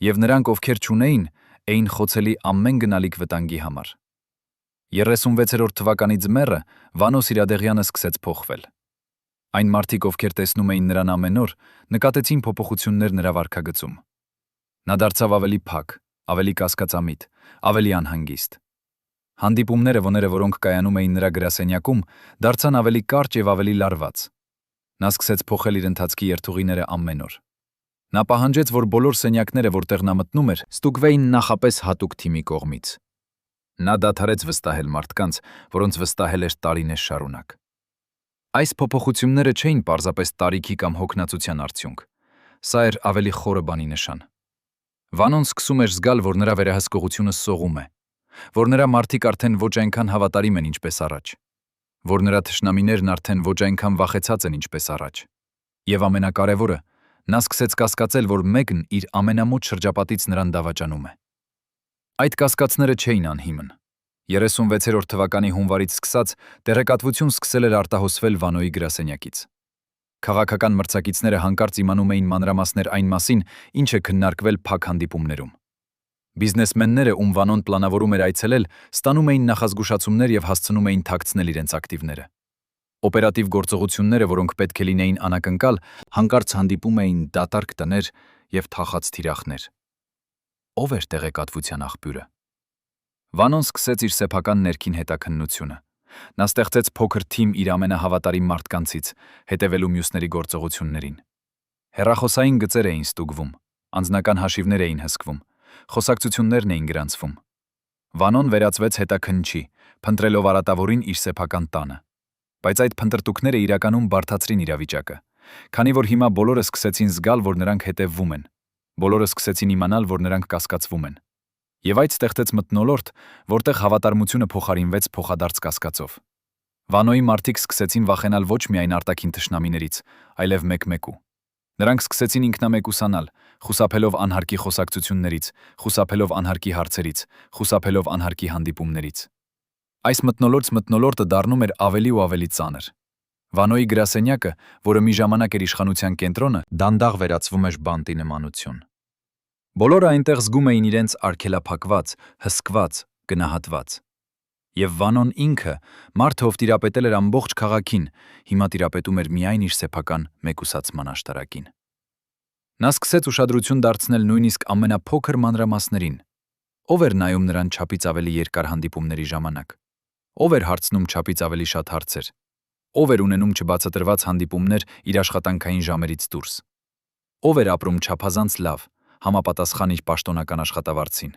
Եվ նրանք, ովքեր չունեին, էին խոցելի ամեն գնալիք վտանգի համար։ 36-րդ թվականի ձմեռը Վանո Սիրադեղյանը սկսեց փոխվել։ Այն մարդիկ, ովքեր տեսնում էին նրան ամեն օր, նկատեցին փոփոխություններ նրա վարքագծում։ Նա դարձավ ավելի փակ, ավելի կասկածամիտ, ավելի անհանգիստ։ Հանդիպումները, որոնք կայանում էին նրա գրասենյակում, դարձան ավելի կարճ եւ ավելի լարված։ Նա սկսեց փոխել իր ընթացքի երթուղիները ամեն օր։ Նա պահանջեց, որ բոլոր սենյակները, որտեղ նա մտնում էր, ստուգվեին նախապես հատուկ թիմի կողմից։ Նա դադարեց վստահել մարդկանց, որոնց վստահել էր տարիներ շարունակ։ Այս փոփոխությունները չէին պարզապես տարիքի կամ հոգնածության արդյունք։ Սա էր ավելի խորը բանի նշան։ Վանոն սկսում էր զգալ, որ նրա վերահսկողությունը սողում է, որ նրա մարդիկ արդեն ոչ այնքան հավատարիմ են, ինչպես առաջ, որ նրա թշնամիներն արդեն ոչ այնքան վախեցած են, ինչպես առաջ։ Եվ ամենակարևորը, նա սկսեց կասկածել, որ մեկն իր ամենամոտ շրջապատից նրան դավաճանում է։ Այդ կասկածները չէին անհիմն։ 36-րդ թվականի հունվարից սկսած տեղեկատվություն սկսել էր արտահոսվել Վանոյի գրասենյակից։ Քաղաքական մրցակիցները հանկարծ իմանում էին մանրամասներ այն մասին, ինչ է քննարկվել փակ հանդիպումներում։ Բիզնեսմենները, ում Վանոն պլանավորում էր այցելել, ստանում էին նախազգուշացումներ եւ հասցնում էին թաքցնել իրենց ակտիվները։ Օպերատիվ գործողությունները, որոնք պետք է լինեին անակնկալ, հանկարծ հանդիպում էին դատարկ տներ եւ թախած թիրախներ։ Ո՞վ էր տեղեկատվության աղբյուրը։ Վանոն սկսեց իր սեփական ներքին հետաքննությունը։ Նա ստեղծեց փոքր թիմ իր ամենահավատարիմ մարդկանցից, հետևելու մյուսների գործողություններին։ Հեռախոսային գծեր էին ստուգվում, անձնական հաշիվներ էին հսկվում, խոսակցություններն էին գրանցվում։ Վանոն վերածվեց հետաքննչի, փնտրելով արատավորին իր սեփական տանը։ Բայց այդ փնտրտուքները իրականում բարդացրին իրավիճակը, քանի որ հիմա բոլորը սկսեցին զգալ, որ նրանք հետևվում են։ Բոլորը սկսեցին իմանալ, որ նրանք կասկածվում են։ Եվ այդ ստեղծեց մթնոլորտ, որտեղ հավատարմությունը փոխարինվեց փոխադարձ կասկածով։ Վանոյի մարդիկ սկսեցին վախենալ ոչ միայն արտաքին թշնամիներից, այլև մեկ-մեկու։ Նրանք սկսեցին ինքնամեկուսանալ, խուսափելով անհարկի խոսակցություններից, խուսափելով անհարկի հարցերից, խուսափելով անհարկի հանդիպումներից։ Այս մթնոլորտը դառնում էր ավելի ու ավելի ծանր։ Վանոյի գրասենյակը, որը մի ժամանակ էր իշխանության կենտրոնը, դանդաղ վերածվում էր բանտի նմանություն։ Բոլորը այնտեղ զգում էին իրենց արգելափակված, հսկված, գնահատված։ Եվ Վանոն ինքը, մարդը, ով տիրապետել էր ամբողջ քաղաքին, հիմա տիրապետում էր միայն իր սեփական մեկուսացման աշտարակին։ Նա սկսեց ուշադրություն դարձնել նույնիսկ ամենափոքր մանրամասներին։ Ով էր նայում նրան չափից ավելի երկար հանդիպումների ժամանակ։ Ով էր հարցնում չափից ավելի շատ հարցեր։ Ով էր ունենում չբացատրված հանդիպումներ իր աշխատանքային ժամերից դուրս։ Ով էր ապրում չափազանց լավ, համապատասխան իր պաշտոնական աշխատավարձին։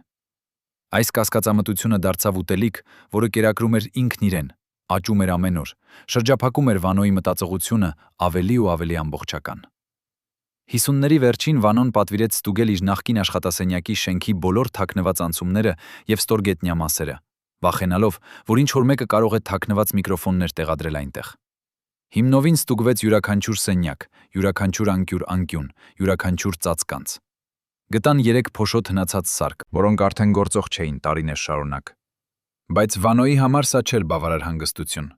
Այս կասկածամտությունը դարձավ ուտելիք, որը կերակրում էր ինքն իրեն, աճում էր ամեն օր, շրջափակում էր Վանոյի մտածողությունը ավելի ու ավելի ամբողջական։ 50-ների վերջին Վանոն պատվիրեց ստուգել իր նախկին աշխատասենյակի շենքի բոլոր թաքնված անցումները եւ ստորգետնյա մասերը, վախենալով, որ ինչ-որ մեկը կարող է թաքնված միկրոֆոններ տեղադրել այնտեղ։ Հիմնովին ստուգվեց յուրաքանչյուր սենյակ, յուրաքանչյուր անկյուն, յուրաքանչյուր ծածկանց։ Գտան 3 փոշոտ հնացած սարք, որոնք արդեն գործող չէին տարիներ շարունակ։ Բայց Վանոյի համար սա չէր բավարար հանգստություն։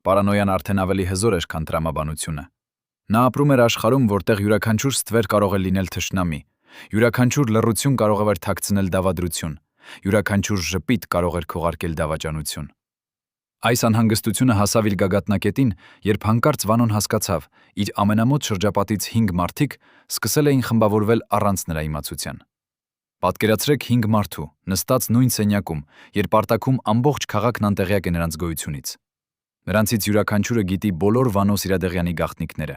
Պարանոյան արդեն ավելի հզոր էր, քան տրամաբանությունը։ Նա ապրում էր աշխարհում, որտեղ յուրաքանչյուր ստվեր կարող է լինել թշնամի, յուրաքանչյուր լռություն կարող էր թաքցնել դավադրություն, յուրաքանչյուր ժպիտ կարող էր քողարկել դավաճանություն։ Այս անհանգստությունը հասավ իր գագաթնակետին, երբ հանկարծ Վանոն հասկացավ, իր ամենամոտ շրջապատից 5 մարդիկ սկսել էին խմբավորվել առանց նրա իմացության։ Պատկերացրեք 5 մարդու, նստած նույն սենյակում, երբ արտաքում ամբողջ քաղաքն անտեղյակ է նրանց գոյությունից։ Նրանցից յուրաքանչյուրը գիտի բոլոր Վանո Սիրադեղյանի գաղտնիքները։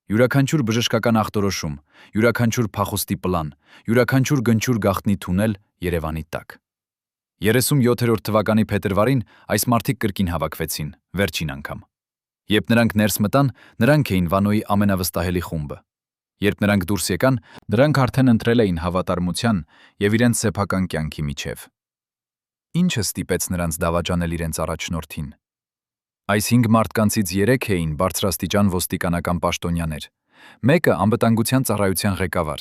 Յուրաքանչյուր բժշկական ախտորոշում, յուրաքանչյուր փախուստի պլան, յուրաքանչյուր գնչուր գաղտնի թունել Երևանի տակ։ 37-րդ թվականի փետրվարին այս մարդիկ կրկին հավաքվեցին, վերջին անգամ։ Երբ նրանք ներս մտան, նրանք էին Վանոյի ամենավստահելի խումբը։ Երբ նրանք դուրս եկան, դրանք արդեն ընտրել էին հավատարմության եւ իրենց սեփական կյանքի միջև։ Ինչը ստիպեց նրանց դավաճանել իրենց առաջնորդին։ Այս 5 մարդկանցից 3 էին բարձրաստիճան ոստիկանական պաշտոնյաներ։ Մեկը անվտանգության ծառայության ղեկավար,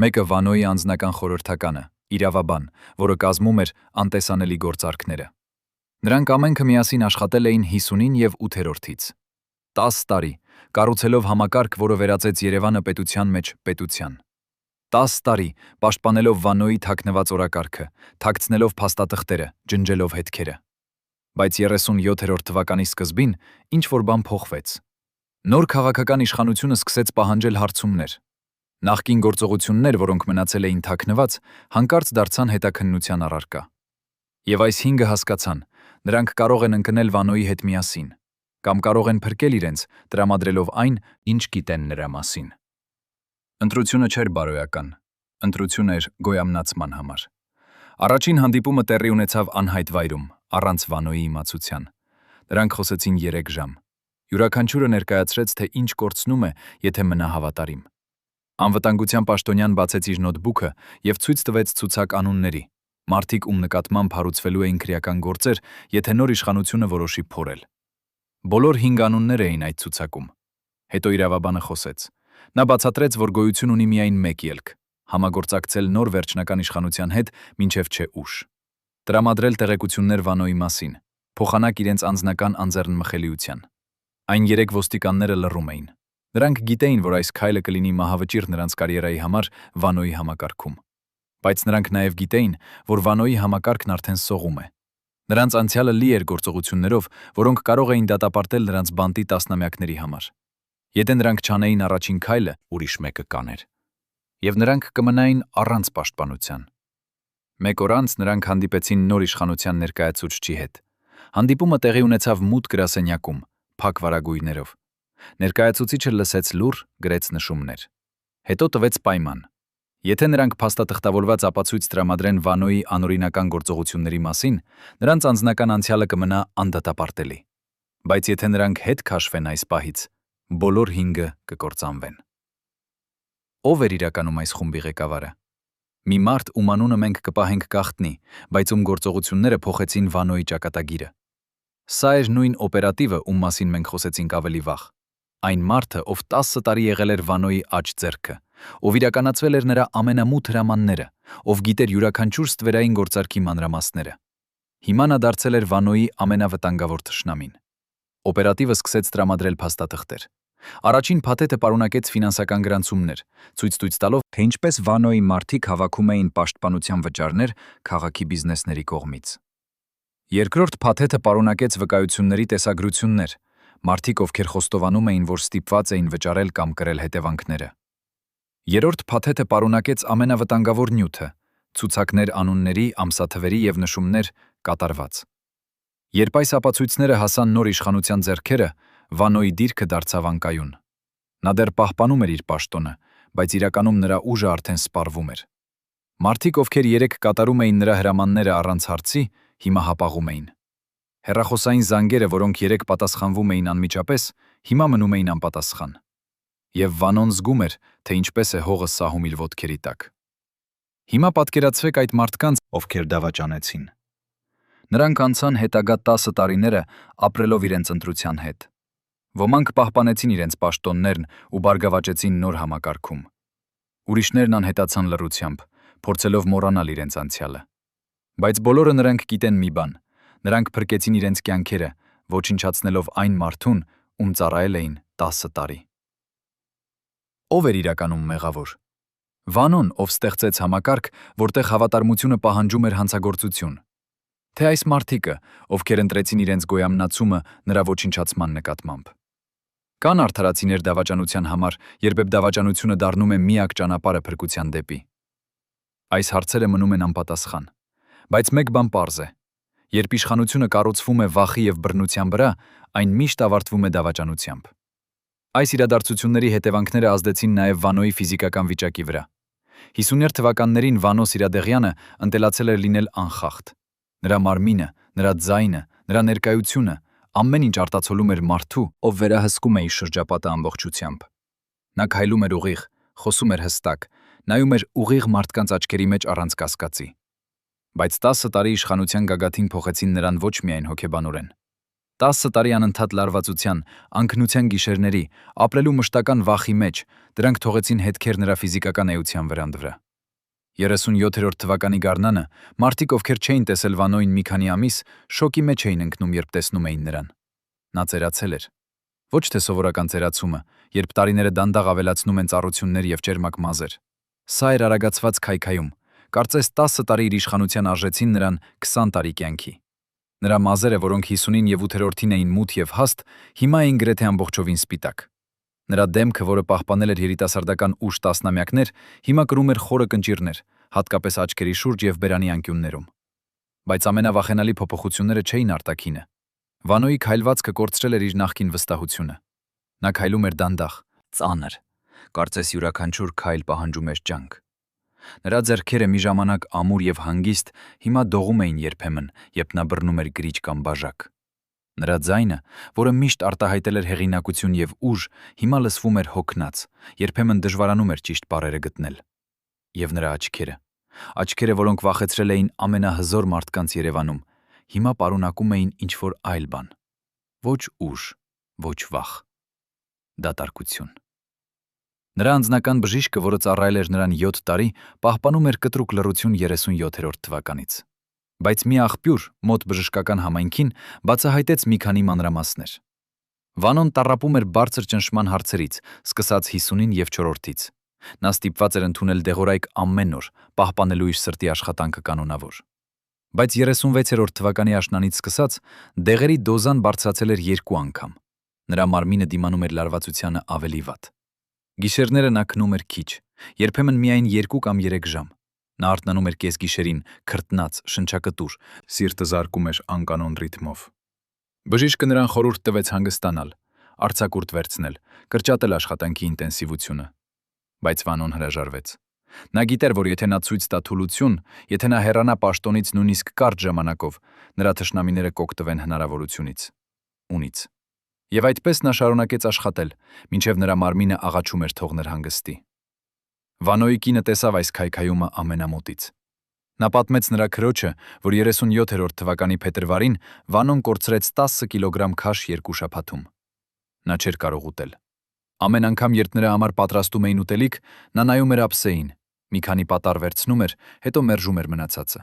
մեկը Վանոյի անձնական խորհրդականը, իրավաբան, որը կազմում էր անտեսանելի գործարքները։ Նրանք ամենքը միասին աշխատել էին 50-ին եւ 8-րդից։ 10 տարի, կառուցելով համակարգ, որը վերածեց Երևանը պետության մեջ պետության։ 10 տարի, պաշտպանելով Վանոյի թաքնված օրակարգը, թաքցնելով փաստաթղթերը, ջնջելով հետքերը։ Բայց 37-րդ թվականի սկզբին ինչ-որ բան փոխվեց։ Նոր քաղաքական իշխանությունը սկսեց պահանջել հարցումներ։ Նախկին գործողություններ, որոնք մնացել էին թաքնված, հանկարծ դարձան հետաքննության առարկա։ Եվ այս 5-ը հասկացան, նրանք կարող են ընկնել Վանոյի հետ միասին, կամ կարող են փրկել իրենց, տրամադրելով այն, ինչ գիտեն նրա մասին։ Ընտրությունը չէր բարոյական, ընտրությունը էր գոյամնացման համար։ Առաջին հանդիպումը տեղի ունեցավ անհայտ վայրում, առանց Վանոյի իմացության։ Նրանք խոսեցին 3 ժամ։ Յուրաքանչյուրը ներկայացրեց, թե ինչ կորցնում է, եթե մնա հավատարիմ։ Անվտանգության պաշտոնյան բացեց իր նոթբուքը եւ ցույց տվեց ցուցակ անունների, մարդիկ ում նկատմամբ հարուցվելու էին քրեական գործեր, եթե նոր իշխանությունը որոշի փորել։ Բոլոր 5 անուններ էին այդ ցուցակում։ Հետո իրավաբանը խոսեց։ Նա բացատրեց, որ գոյություն ունի միայն մեկ ելք՝ համագործակցել նոր վերջնական իշխանության հետ մինչև չէ ուշ։ Տրամադրել տեղեկություններ Վանոյի մասին, փոխանակ իրենց անձնական անձեռնմխելիության։ Այն 3 ոստիկանները լռում էին։ Նրանք գիտեին, որ այս քայլը կլինի մահավճիր նրանց կարիերայի համար Վանոյի համակարգում։ Բայց նրանք նաև գիտեին, որ Վանոյի համակարգն արդեն սողում է։ Նրանց անցյալը լի էր գործողություններով, որոնք կարող էին դատապարտել նրանց բանտի տասնամյակների համար։ Եթե նրանք չանեին առաջին քայլը, ուրիշ մեկը կաներ։ Եվ նրանք կմնային առանց պաշտպանության։ Մեկ օր անց նրանք հանդիպեցին նոր իշխանության ներկայացուցչի հետ։ Հանդիպումը տեղի ունեցավ մութ գրասենյակում, փակ վարագույրներով։ Ներկայացուցիչը լսեց լուր, գրեց նշումներ։ Հետո տվեց պայման։ Եթե նրանք փաստաթղթավորված ապացույց տրամադրեն Վանոյի անօրինական գործողությունների մասին, նրանց անձնական անցյալը կմնա անդատապարտելի։ Բայց եթե նրանք հետ քաշվեն այս պահից, բոլոր 5-ը կկործանվեն։ Ով էր իրականում այս խումբի ղեկավարը։ Մի մարդ, ում անունը մենք կպահենք գաղտնի, բայց ում գործողությունները փոխեցին Վանոյի ճակատագիրը։ Սա էր նույն օպերատիվը, ում մասին մենք խոսեցինք ավելի վաղ։ Այն մարդը, ով 10 տարի եղել էր Վանոյի աջ ձեռքը, ով իրականացվել էր նրա ամենամութ հրամանները, ով գիտեր յուրաքանչյուր ստվերային գործարքի մանրամասները։ Հիմա նա դարձել էր Վանոյի ամենավտանգավոր թշնամին։ Օպերատիվը սկսեց տրամադրել փաստաթղթեր։ Առաջին փաթեթը պարունակեց ֆինանսական գրանցումներ, ցույց տալով, թե ինչպես Վանոյի մարդիկ հավաքում էին պաշտպանության վճարներ քաղաքի բիզնեսների կողմից։ Երկրորդ փաթեթը պարունակեց վկայությունների տեսագրություններ, մարդիկ, ովքեր խոստովանում էին, որ ստիպված էին վճարել կամ կրել հետևանքները։ Երրորդ փաթեթը պարունակեց ամենավտանգավոր նյութը՝ ցուցակներ անունների, ամսաթվերի և նշումներ կատարված։ Երբ այս ապացույցները հասան նոր իշխանության ձեռքերը, Վանոյի դիրքը դարձավ անկայուն։ Նա դեռ պահպանում էր իր պաշտոնը, բայց իրականում նրա ուժը արդեն սպառվում էր։ Մարդիկ, ովքեր երեկ կատարում էին նրա հրամանները առանց հարցի, հիմա հապաղում էին։ Հեռախոսային զանգերը, որոնք երեկ պատասխանվում էին անմիջապես, հիմա մնում էին անպատասխան։ Եվ Վանոն զգում էր, թե ինչպես է հողը սահում իր ոտքերի տակ։ Հիմա պատկերացրեք այդ մարդկանց, ովքեր դավաճանեցին։ Նրանք անցան հետագա 10 տարիները ապրելով իրենց ընտրության հետ։ Ոմանք պահպանեցին իրենց պաշտոններն ու բարգավաճեցին նոր համակարգում։ Ուրիշներն անհետացան լռությամբ, փորձելով մոռանալ իրենց անցյալը։ Բայց բոլորը նրանք գիտեն մի բան. նրանք փրկեցին իրենց կյանքերը, ոչնչացնելով այն մարդուն, ում ծառայել էին 10 տարի։ Ո՞վ էր իրականում մեղավոր։ Վանոն, ով ստեղծեց համակարգ, որտեղ հավատարմությունը պահանջում էր հանցագործություն։ Թե այս մարդիկը, ովքեր ընտրեցին իրենց գոյամնացումը նրա ոչնչացման նկատմամբ։ Կան արդարացիներ դավաճանության համար, երբ դավաճանությունը դառնում է միակ ճանապարհը փրկության դեպի։ Այս հարցերը մնում են անպատասխան։ Բայց մեկ բան պարզ է. երբ իշխանությունը կառուցվում է վախի և բռնության վրա, այն միշտ ավարտվում է դավաճանությամբ։ Այս իրադարձությունների հետևանքները ազդեցին նաև Վանոյի ֆիզիկական վիճակի վրա։ 50-եր թվականներին Վանո Սիրադեղյանը ընտելացել էր լինել անխախտ։ Նրա մարմինը, նրա ձայնը, նրա ներկայությունը ամեն ինչ արտացոլում էր մարդու, ով վերահսկում է իր շրջապատը ամբողջությամբ։ Նա քայլում էր ուղիղ, խոսում էր հստակ, նայում էր ուղիղ մարդկանց աչքերի մեջ առանց կասկածի։ Բայց 10 տարի իշխանության գագաթին փոխեցին նրան ոչ միայն հոգեբանորեն։ 10 տարի անընդհատ լարվածության, անկնության գիշերների, ապրելու մշտական վախի մեջ, դրանք թողեցին հետքեր նրա ֆիզիկական էության վրա։ 37-րդ թվականի գարնանը մարդիկ, ովքեր չէին տեսել Վանոյին մի քանի ամիս, շոկի մեջ էին ընկնում, երբ տեսնում էին նրան։ Նա ծերացել էր։ Ոչ թե սովորական ծերացումը, երբ տարիները դանդաղ ավելացնում են ծառություններ և ճերմակ մազեր։ Սա էր արագացված քայքայում։ Կարծես 10 տարի իր իշխանության արժեցին նրան 20 տարի կյանքի։ Նրա մազերը, որոնք 50-ին և 8-րդին էին մութ և հաստ, հիմա էին գրեթե ամբողջովին սպիտակ։ Նրա դեմքը, որը պահպանել էր երիտասարդական ուժ տասնամյակներ, հիմա կրում էր խորը կնճիռներ, հատկապես աչքերի շուրջ և բերանի անկյուններում։ Բայց ամենավախենալի փոփոխությունները չէին արտաքինը։ Վանոյի քայլվածքը կորցրել էր իր նախկին վստահությունը։ Նա քայլում էր դանդաղ, ծանր, կարծես յուրաքանչյուր քայլ պահանջում էր ջանք։ Նրա ձեռքերը մի ժամանակ ամուր և հանգիստ, հիմա դողում էին երբեմն, երբ նա բռնում էր գրիչ կամ բաժակ։ Նրա ձայնը, որը միշտ արտահայտել էր հեղինակություն և ուժ, հիմա լսվում էր հոգնած, երբեմն դժվարանում էր ճիշտ բառերը գտնել։ Եվ նրա աչքերը, որոնք վախեցրել էին ամենահզոր մարդկանց Երևանում, հիմա պարունակում էին ինչ-որ այլ բան։ Ոչ ուժ, ոչ վախ։ Դատարկություն։ Նրա անձնական բժիշկը, որը ծառայել էր նրան 7 տարի, պահպանում էր կտրուկ լռություն 37-րդ թվականից։ Բայց մի աղբյուր, մոտ բժշկական համայնքին, բացահայտեց մի քանի մանրամասներ։ Վանոն տառապում էր բարձր ճնշման հարցերից, սկսած 50-ին և 4-ից։ Նա ստիպված էր ընդունել դեղորայք ամեն օր, պահպանելու իր սրտի աշխատանքը կանոնավոր։ Բայց 36-րդ թվականի աշնանից սկսած, դեղերի դոզան բարձրացել էր 2 անգամ։ Նրա մարմինը դիմանում էր լարվածությանը ավելի վատ։ Գիշերները նա քնում էր քիչ, երբեմն միայն 2 կամ 3 ժամ։ Նա արթնանում էր կեսգիշերին, քրտնած, շնչակտուր, սիրտը զարկում էր անկանոն ռիթմով։ Բժիշկը նրան խորհուրդ տվեց հանգստանալ, արձակուրդ վերցնել, կրճատել աշխատանքի ինտենսիվությունը։ Բայց Վանոն հրաժարվեց։ Նա գիտեր, որ եթե նա ցույց տա թուլություն, եթե նա հեռանա պաշտոնից նույնիսկ կարճ ժամանակով, նրա թշնամիները կօգտվեն հնարավորությունից։ Եվ այդպես նա շարունակեց աշխատել, մինչև նրա մարմինը աղաչում էր թողնել հանգստի։ Վանոյի կինը տեսավ այս քայքայումը ամենամոտից։ Նա պատմեց նրա քրոջը, որ 37-րդ թվականի փետրվարին Վանոն կորցրեց 10 կիլոգրամ քաշ 2 շաբաթում։ Նա չէր կարող ուտել։ Ամեն անգամ, երբ նրա համար պատրաստում էին ուտելիք, նա նայում էր ափսեին, մի քանի պատառ վերցնում էր, հետո մերժում էր մնացածը։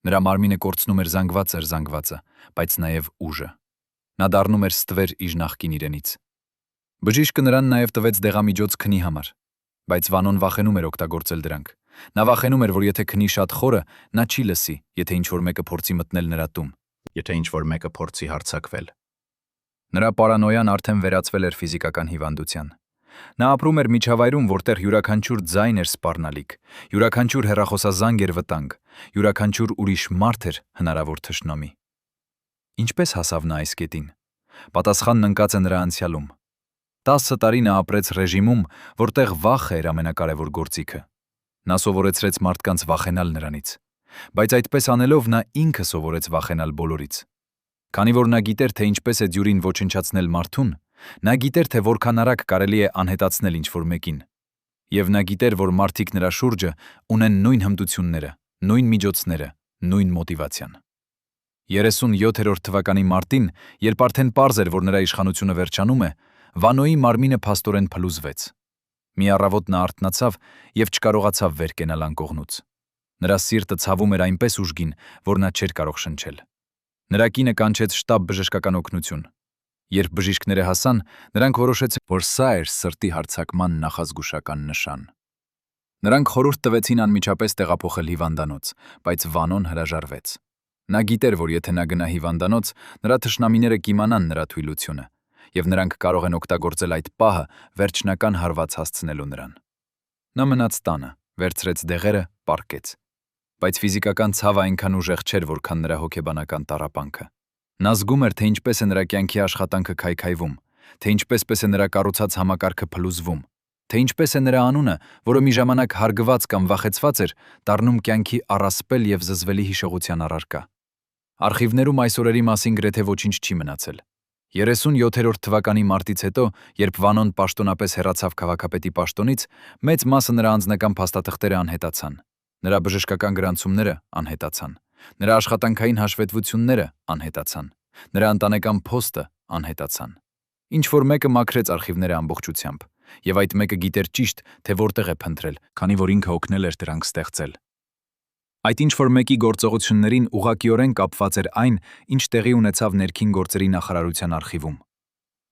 Նրա մարմինը կորցնում էր զանգվածը, բայց նաև ուժը։ Նա դառնում էր ստվեր իր նախկին իրենից։ Բժիշկը նրան նաև տվեց դեղամիջոց քնի համար, բայց Վանոն վախենում էր օգտագործել դրանք։ Նա վախենում էր, որ եթե քնի շատ խորը, նա չի լսի, եթե ինչ-որ մեկը փորձի մտնել նրա տուն, եթե ինչ-որ մեկը փորձի հարձակվել։ Նրա պարանոյան արդեն վերածվել էր ֆիզիկական հիվանդության։ Նա ապրում էր միջավայրում, որտեղ յուրաքանչյուր ձայն էր սպառնալիք, յուրաքանչյուր հեռախոսազանգ էր վտանգ, յուրաքանչյուր ուրիշ մարդ էր հնարավոր թշնամի։ Ինչպես հասավ նա այս կետին։ Պատասխանն ընկած է նրա անցյալում։ 10 տարի նա ապրեց ռեժիմում, որտեղ վախը էր ամենակարևոր գործիքը։ Նա սովորեցրեց մարդկանց վախենալ նրանից, բայց այդպես անելով նա ինքը սովորեց վախենալ բոլորից։ Քանի որ նա գիտեր, թե ինչպես է դյուրին ոչնչացնել մարդուն, նա գիտեր, թե որքան արագ կարելի է անհետացնել ինչ-որ մեկին։ Եվ նա գիտեր, որ մարդիկ նրա շուրջը ունեն նույն հմտությունները, նույն միջոցները, նույն մոտիվացիան։ 37-րդ թվականի մարտին, երբ արդեն պարզ էր, որ նրա իշխանությունը վերջանում է, Վանոյի մարմինը փաստորեն փլուզվեց։ Մի առավոտ նա արթնացավ և չկարողացավ վեր կենալ անկողնուց։ Նրա սիրտը ցավում էր այնպես ուժգին, որ նա չէր կարող շնչել։ Նրա կինը կանչեց շտաբ բժշկական օգնություն։ Երբ բժիշկները հասան, նրանք որոշեցին, որ սա էր սրտի հարձակման նախազգուշական նշան։ Նրանք խորհուրդ տվեցին անմիջապես տեղափոխել հիվանդանոց, բայց Վանոն հրաժարվեց։ Նա գիտեր, որ եթե նա գնա հիվանդանոց, նրա թշնամիները կիմանան նրա թույլությունը, և նրանք կարող են օգտագործել այդ պահը վերջնական հարված հասցնելու նրան։ Նա մնաց տանը, վերցրեց դեղերը, պառկեց։ Բայց ֆիզիկական ցավը այնքան ուժեղ չէր, որքան նրա հոգեբանական տառապանքը։ Նա զգում էր, թե ինչպես է նրա կյանքի աշխատանքը քայքայվում, թե ինչպես է նրա կառուցած համակարգը փլուզվում, թե ինչպես է նրա անունը, որը մի ժամանակ հարգված կամ վախեցված էր, դառնում կյանքի առասպել և զզվելի հիշողության առարկա։ Արխիվներում այս օրերի մասին գրեթե ոչինչ չի մնացել։ 37-րդ թվականի մարտից հետո, երբ Վանոն պաշտոնապես հեռացավ քաղաքապետի պաշտոնից, մեծ մասը նրա անձնական փաստաթղթերը անհետացան, նրա բժշկական գրանցումները անհետացան, նրա աշխատանքային հաշվետվությունները անհետացան, նրա ընտանեկան փոստը անհետացան։ Ինչ-որ մեկը մաքրեց արխիվները ամբողջությամբ, և այդ մեկը գիտեր ճիշտ, թե որտեղ է փնտրել, քանի որ ինքը օգնել էր դրանք ստեղծել։ Այդ ինչ-որ մեկի գործողություններին ուղղակիորեն կապված էր այն, ինչ տեղի ունեցավ ներքին գործերի նախարարության արխիվում։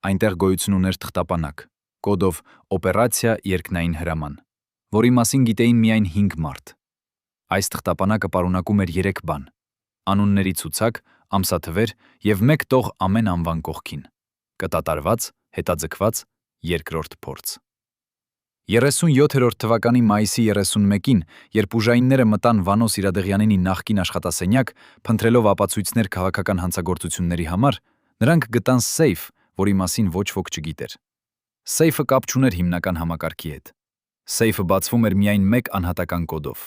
Այնտեղ գոյություն ուներ թղթապանակ, կոդով «Օպերացիա երկնային հրաման», որի մասին գիտեին միայն 5 մարդ։ Այս թղթապանակը պարունակում էր 3 բան՝ անունների ցուցակ, ամսաթվեր և 1 տող ամեն անվան կողքին՝ կտատարված, հետաձգված, երկրորդ փորձ։ 37-րդ թվականի մայիսի 31-ին, երբ ուժայինները մտան Վանո Սիրադեղյանինի նախկին աշխատասենյակ, փնտրելով ապացույցներ քաղաքական հանցագործությունների համար, նրանք գտան սեյֆ, որի մասին ոչ ոք չգիտեր։ Սեյֆը կապ չուներ հիմնական համակարգի հետ։ Սեյֆը բացվում էր միայն 1 անհատական կոդով։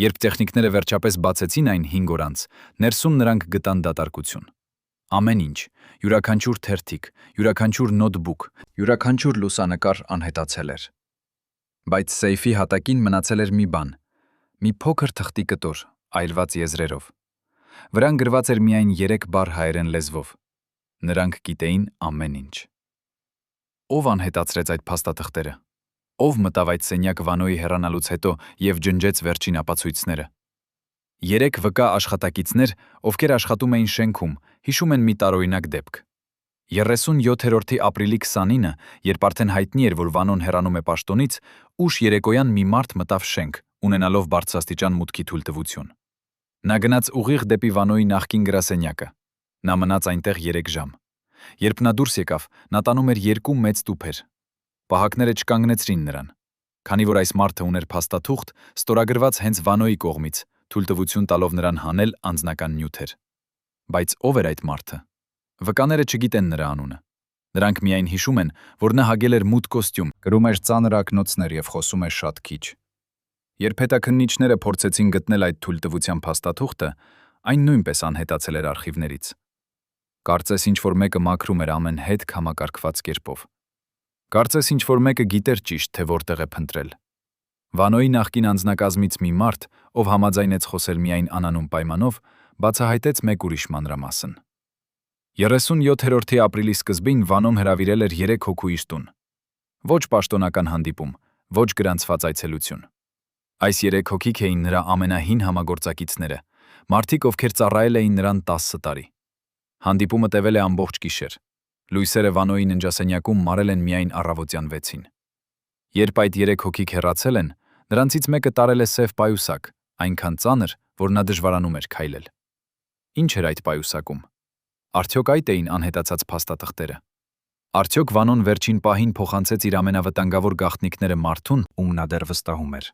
Երբ տեխնիկները վերջապես բացեցին այն 5 օր անց, ներսում նրանք գտան դատարկություն։ Ամեն ինչ, յուրաքանչյուր թերթիկ, յուրաքանչյուր նոթբուք, յուրաքանչյուր լուսանկար անհետացել էր։ Բայց սեյֆի հատակին մնացել էր մի բան՝ մի փոքր թղթի կտոր, այրված եզրերով։ Վրան գրված էր միայն 3 բառ հայերեն լեզվով։ Նրանք գիտեին ամեն ինչ։ Ո՞վ անհետացրեց այդ փաստաթղթերը։ Ո՞վ մտավ այդ սենյակ Վանոյի հեռանալուց հետո և ջնջեց վերջին ապացույցները։ 3 վկա աշխատակիցներ, ովքեր աշխատում էին շենքում, հիշում են մի տարօրինակ դեպք։ 37-րդի ապրիլի 29-ը, երբ արդեն հայտնի էր, որ Վանոն հեռանում է պաշտոնից, ուշ երեկոյան մի մարդ մտավ շենք, ունենալով բարձրաստիճան մուտքի թույլտվություն։ Նա գնաց ուղիղ դեպի Վանոյի նախկին գրասենյակը։ Նա մնաց այնտեղ 3 ժամ։ Երբ նա դուրս եկավ, նա տանում էր 2 մեծ տուփեր։ Պահակները չկանգնեցրին նրան։ Քանի որ այս մարդը ուներ փաստաթուղթ, ստորագրված հենց Վանոյի կողմից, թույլտվություն տալով նրան հանել անձնական նյութեր։ Բայց ով էր այդ մարդը։ Վկաները չգիտեն նրա անունը։ Նրանք միայն հիշում են, որ նա հագել էր մութ կոստյում, կրում էր ծանր ակնոցներ և խոսում էր շատ քիչ։ Երբ հետաքննիչները փորձեցին գտնել այդ թույլտվության փաստաթուղթը, այն նույնպես անհետացել էր արխիվներից։ Կարծես ինչ-որ մեկը մաքրում էր ամեն հետք համակարգված կերպով։ Կարծես ինչ-որ մեկը գիտեր ճիշտ, թե որտեղ է փնտրել։ Վանոյի նախկին անձնակազմից մի մարդ, ով համաձայնեց խոսել միայն անանուն պայմանով, բացահայտեց մեկ ուրիշ մանրամասն։ 37-րդի ապրիլի սկզբին Վանոն հրավիրել էր 3 հոգու իր տուն։ Ոչ պաշտոնական հանդիպում, ոչ գրանցված այցելություն։ Այս 3 հոգիք էին նրա ամենահին համագործակիցները, մարդիկ, ովքեր ծառայել էին նրան 10 տարի։ Հանդիպումը տևել է ամբողջ գիշեր։ Լույսերը Վանոյի ննջասենյակում մարել են միայն առավոտյան 6-ին։ Երբ այդ 3 հոգիք հեռացել են, նրանցից մեկը տարել է սև պայուսակ, այնքան ծանր, որ նա դժվարանում էր քայլել։ Ինչ էր այդ պայուսակում։ Արդյոք այդ էին անհետացած փաստաթղթերը։ Արդյոք Վանոն վերջին պահին փոխանցեց իր ամենավտանգավոր գաղտնիքները մարդուն, ում նա դեռ վստահում էր։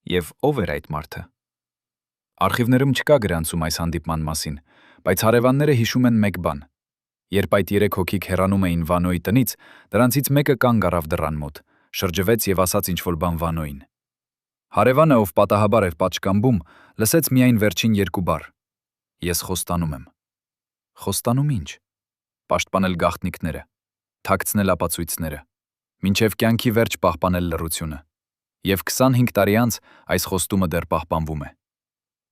Եվ ով էր այդ մարդը։ Արխիվներում չկա գրանցում այս հանդիպման մասին, բայց հարևանները հիշում են մեկ բան։ Երբ այդ 3 հոգիք հեռանում էին Վանոյի տնից, դրանցից մեկը կանգ առավ դռան մոտ, շրջվեց եւ ասաց ինչ-որ բան Վանոյին։ Հարևանը, ով պատահաբար էր պատշգամբում, լսեց միայն վերջին 2 բառ. Ես խոստանում եմ։ Խոստանում ինչ։ Պաշտպանել գաղտնիքները, թաքցնել ապացույցները, մինչև կյանքի վերջ պահպանել լռությունը։ Եվ 25 տարի անց այս խոստումը դեռ պահպանվում է։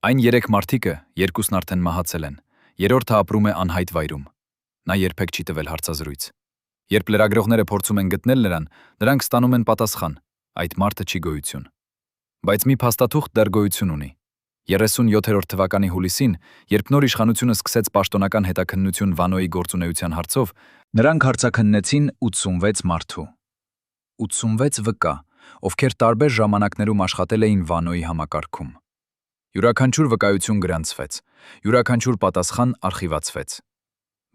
Այն 3 մարդիկը, 2-ն արդեն մահացել են, 3-րդը ապրում է անհայտ վայրում։ Նա երբեք չի տվել հարցազրույց։ Երբ լրագրողները փորձում են գտնել նրան, նրանք ստանում են պատասխան. այդ մարդը չի գոյություն։ Բայց մի փաստաթուղթ դեռ գոյություն ունի։ 37-րդ թվականի հուլիսին, երբ նոր իշխանությունը սկսեց պաշտոնական հետաքննություն Վանոյի գործունեության հարցով, նրանք հարցաքննեցին 86 մարդու։ 86 վկա, ովքեր տարբեր ժամանակներում աշխատել էին Վանոյի համակարգում։ Յուրաքանչյուր վկայություն գրանցվեց, յուրաքանչյուր պատասխան արխիվացվեց։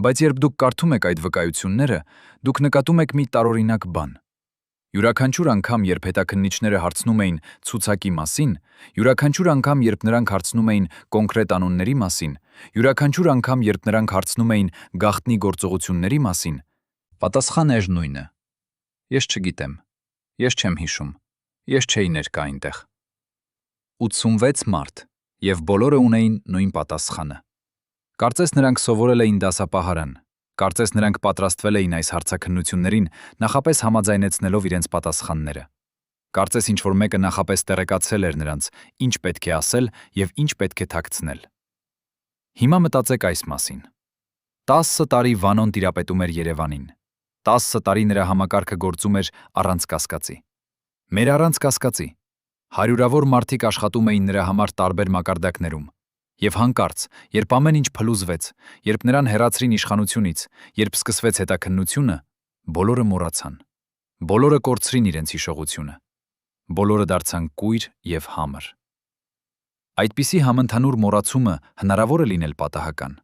Բայց երբ դուք կարդում եք այդ վկայությունները, դուք նկատում եք մի տարօրինակ բան։ Յուրաքանչյուր անգամ, երբ հետաքննիչները հարցնում էին ցուցակի մասին, յուրաքանչյուր անգամ, երբ նրանք հարցնում էին կոնկրետ անունների մասին, յուրաքանչյուր անգամ, երբ նրանք հարցնում էին գաղտնի գործողությունների մասին, պատասխանը էր նույնը։ Ես չգիտեմ։ Ես չեմ հիշում։ Ես չէի ներկա այնտեղ։ 86 մարդ, եւ բոլորը ունեին նույն պատասխանը։ Կարծես նրանք սովորել էին դասապահարան, կարծես նրանք պատրաստվել էին այս հարցաքննություններին նախապես համաձայնեցնելով իրենց պատասխանները։ Կարծես ինչ-որ մեկը նախապես տեղեկացրել էր նրանց, ինչ պետք է ասել եւ ինչ պետք է թաքցնել։ Հիմա մտածեք այս մասին։ 10 տարի Վանոն տիրապետում էր Երևանին։ 10 տարի նրա համակարգը գործում էր առանց կասկածի։ Մեր առանց կասկածի։ Հարյուրավոր մարդիկ աշխատում էին նրա համար տարբեր մակարդակներում։ Եվ հանկարծ, երբ ամեն ինչ փլուզվեց, երբ նրան հեռացրին իշխանությունից, երբ սկսվեց հետաքննությունը, բոլորը մոռացան։ Բոլորը կորցրին իրենց հիշողությունը։ Բոլորը դարձան կույր եւ համր։ Այդպիսի համընդհանուր մոռացումը հնարավոր է լինել պատահական։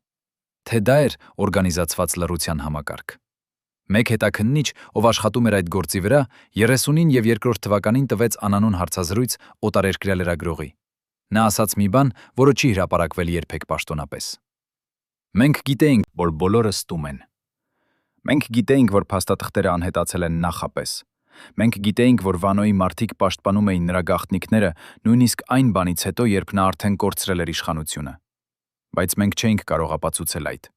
Թե դա էր օրգանիզացված լռության համակարգ։ Մեկ հետաքննիչ, ով աշխատում էր այդ գործի վրա, 30-ին եւ 2-րդ թվականին տվեց անանուն հարցազրույց օտարերկրյա լրագրողի։ Նա ասաց մի բան, որը չի հրապարակվել երբեք պաշտոնապես։ Մենք գիտեինք, որ բոլորը ստում են։ Մենք գիտեինք, որ փաստաթղթերը անհետացել են նախապես։ Մենք գիտեինք, որ Վանոյի մարդիկ պաշտպանում էին նրա գաղտնիքները նույնիսկ այն բանից հետո, երբ նա արդեն կորցրել էր իշխանությունը։ Բայց մենք չէինք կարող ապացուցել այդ։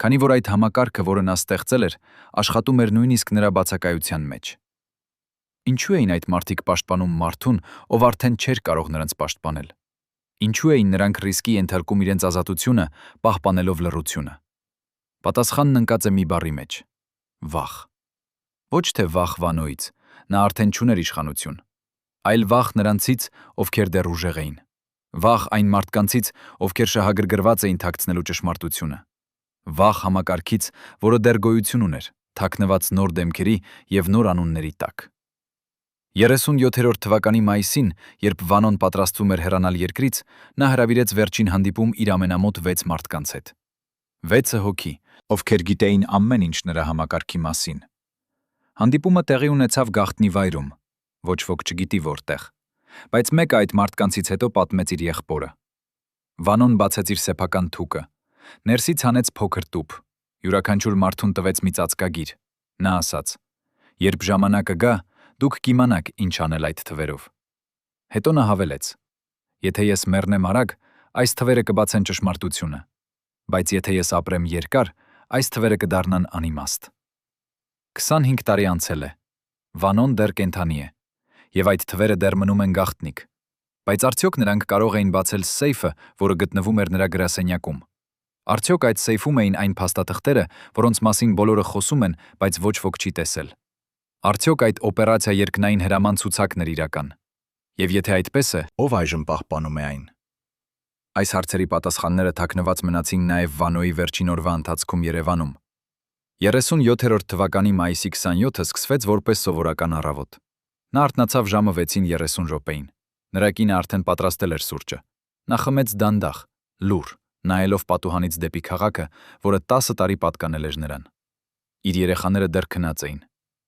Քանի որ այդ համակարգը, որը նա ստեղծել էր, աշխատում էր նույնիսկ նրա բացակայության մեջ։ Ինչու էին այդ մարդիկ պաշտպանում մարդուն, ով արդեն չէր կարող նրանց պաշտպանել։ Ինչու էին նրանք ռիսկի ենթարկում իրենց ազատությունը, պահպանելով լռությունը։ Պատասխանն ընկած է մի բառի մեջ. վախ։ Ոչ թե վախ Վանոյից, նա արդեն չուներ իշխանություն, այլ վախ նրանցից, ովքեր դեռ ուժեղ էին։ Վախ այն մարդկանցից, ովքեր շահագրգռված էին թաքցնելու ճշմարտությունը։ Վախ համակարգից, որը դեռ գոյություն ուներ, թաքնված նոր դեմքերի եւ նոր անունների տակ։ 37-րդ թվականի մայիսին, երբ Վանոն պատրաստվում էր հեռանալ երկրից, նա հրավիրեց վերջին հանդիպում իր ամենամոտ 6 մարդկանց հետ։ 6 հոգի, ովքեր գիտեին ամեն ինչ նրա համակարգի մասին։ Հանդիպումը տեղի ունեցավ գաղտնի վայրում, ոչ ոք չգիտի որտեղ, բայց մեկը այդ մարդկանցից հետո պատմեց իր եղբորը։ Վանոն բացեց իր սեփական թուկը, ներսից հանեց փոքր տուփ, յուրաքանչյուր մարդուն տվեց մի ծածկագիր։ Նա ասաց. երբ ժամանակը գա, դուք կիմանաք ինչ անել այդ թվերով։ Հետո նա հավելեց. եթե ես մեռնեմ արագ, այս թվերը կբացեն ճշմարտությունը, բայց եթե ես ապրեմ երկար, այս թվերը կդառնան անիմաստ։ 25 տարի անցել է։ Վանոն դեռ կենդանի է։ եւ այդ թվերը դեռ մնում են գաղտնիք։ Բայց արդյոք նրանք կարող էին բացել սեյֆը, որը գտնվում էր նրա գրասենյակում։ Արդյոք այդ սեյֆում էին այն փաստաթղթերը, որոնց մասին բոլորը խոսում են, բայց ոչ ոք չի տեսել։ Արդյոք այդ օպերացիա երկնային հրաման ցուցակն էր իրական։ Եվ եթե այդպես է, ով այժմ պահպանում է այն։ Այս հարցերի պատասխանները թաքնված մնացին նաև Վանոյի վերջին օրվա ընթացքում Երևանում։ 37-րդ թվականի մայիսի 27-ը սկսվեց որպես սովորական առավոտ։ Նա արթնացավ ժամը 6:30 րոպեին։ Նրա կինը արդեն պատրաստել էր սուրճը։ Նա խմեց դանդաղ, լուռ, նայելով պատուհանից դեպի քաղաքը, որը 10 տարի պատկանել էր նրան։ Իր երեխաները դեռ քնած էին։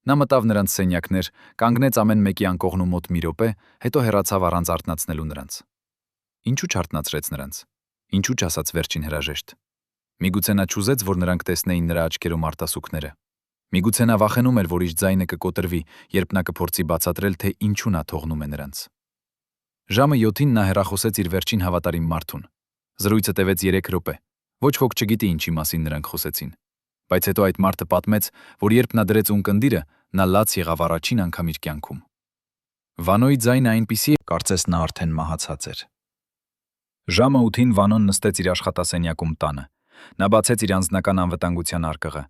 Նա մտավ նրանց սենյակներ, կանգնեց ամեն մեկի անկողնու մոտ մի րոպե, հետո հեռացավ առանց արթնացնելու նրանց։ Ինչու չարթնացրեց նրանց։ Ինչու չասաց վերջին հրաժեշտ։ Միգուցե նա չուզեց, որ նրանք տեսնեին նրա աչքերում արտասուքները։ Միգուցե նա վախենում էր, որ իր ձայնը կկոտրվի, երբ նա կփորձի բացատրել, թե ինչու նա թողնում է նրանց։ Ժամը 7-ին նա հեռախոսեց իր վերջին հավատարիմ մարդուն։ Զրույցը տևեց 3 րոպե։ Ոչ ոք չգիտի ինչի մասին նրանք խոսեցին։ Բայց հետո այդ մարդը պատմեց, որ երբ նա դրեց ունկնդիրը, նա լաց եղավ առաջին անգամ իր կյանքում։ Վանոյի ձայնը այնպիսի է, կարծես նա արդեն մահացած էր։ Ժամը 8-ին Վանոն նստեց իր աշխատասենյակում տանը։ Նա բացեց իր անձնական անվտանգության արկղը,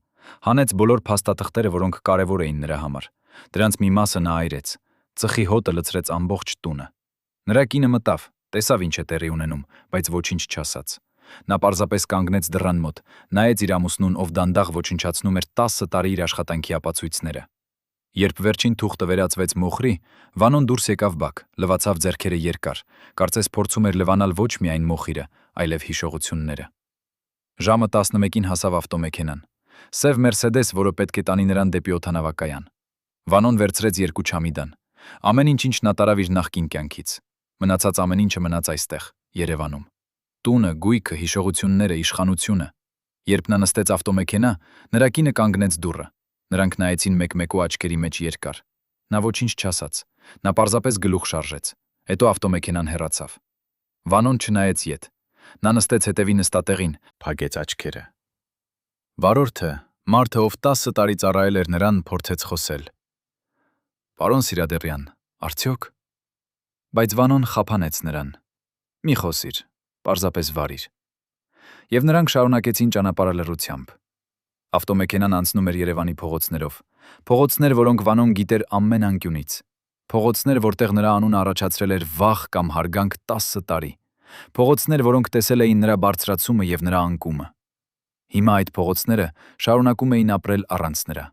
հանեց բոլոր փաստաթղթերը, որոնք կարևոր էին նրա համար։ Դրանց մի մասը նա այրեց, ծխի հոտը լցրեց ամբողջ տունը։ Նրա կինը մտավ, տեսավ ինչ է տեղի ունենում, բայց ոչինչ չասաց։ Նա պարզապես կանգնեց դռան մոտ, նայեց իր ամուսնուն, ով դանդաղ ոչնչացնում էր 10 տարի իր աշխատանքի ապացույցները։ Երբ վերջին թուղթը վերածվեց մոխրի, Վանոն դուրս եկավ բակ, լվացավ ձեռքերը երկար, կարծես փորձում էր լվանալ ոչ միայն մոխիրը, այլև հիշողությունները։ Ժամը 11-ին հասավ ավտոմեքենան։ Սև Մերսեդես, որը պետք է տանի նրան դեպի օդանավակայան։ Վանոն վերցրեց 2 չամիդան։ Ամեն ինչ նա տարավ իր նախկին կյանքից։ Մնացած ամեն ինչը մնաց այստեղ, Երևանում։ Տունը, գույքը, հիշողությունները, իշխանությունը։ Երբ նա նստեց ավտոմեքենա, նրա կինը կանգնեց դուռը։ Նրանք նայեցին մեկ-մեկու աչքերի մեջ երկար։ Նա ոչինչ չասաց։ Նա պարզապես գլուխ շարժեց։ Հետո ավտոմեքենան հեռացավ։ Վանոն չնայեց ետ։ Նա նստեց հետևի նստատեղին, փակեց աչքերը։ Վարորդը, մարդը, ով 10 տարի ծառայել էր նրան, փորձեց խոսել։ Պարոն Սիրադեղյան, արդյոք։ Բայց Վանոն խափանեց նրան։ Մի խոսիր, պարզապես վարիր։ Եվ նրանք շարունակեցին ճանապարհը լռությամբ։ Ավտոմեքենան անցնում էր Երևանի փողոցներով։ Փողոցներ, որոնք Վանոն գիտեր ամեն անկյունից։ Փողոցներ, որտեղ նրա անունը առաջացրել էր վախ կամ հարգանք 10 տարի։ Փողոցներ, որոնք տեսել էին նրա բարձրացումը եւ նրա անկումը։ Հիմա այդ փողոցները շարունակում էին ապրել առանց նրա։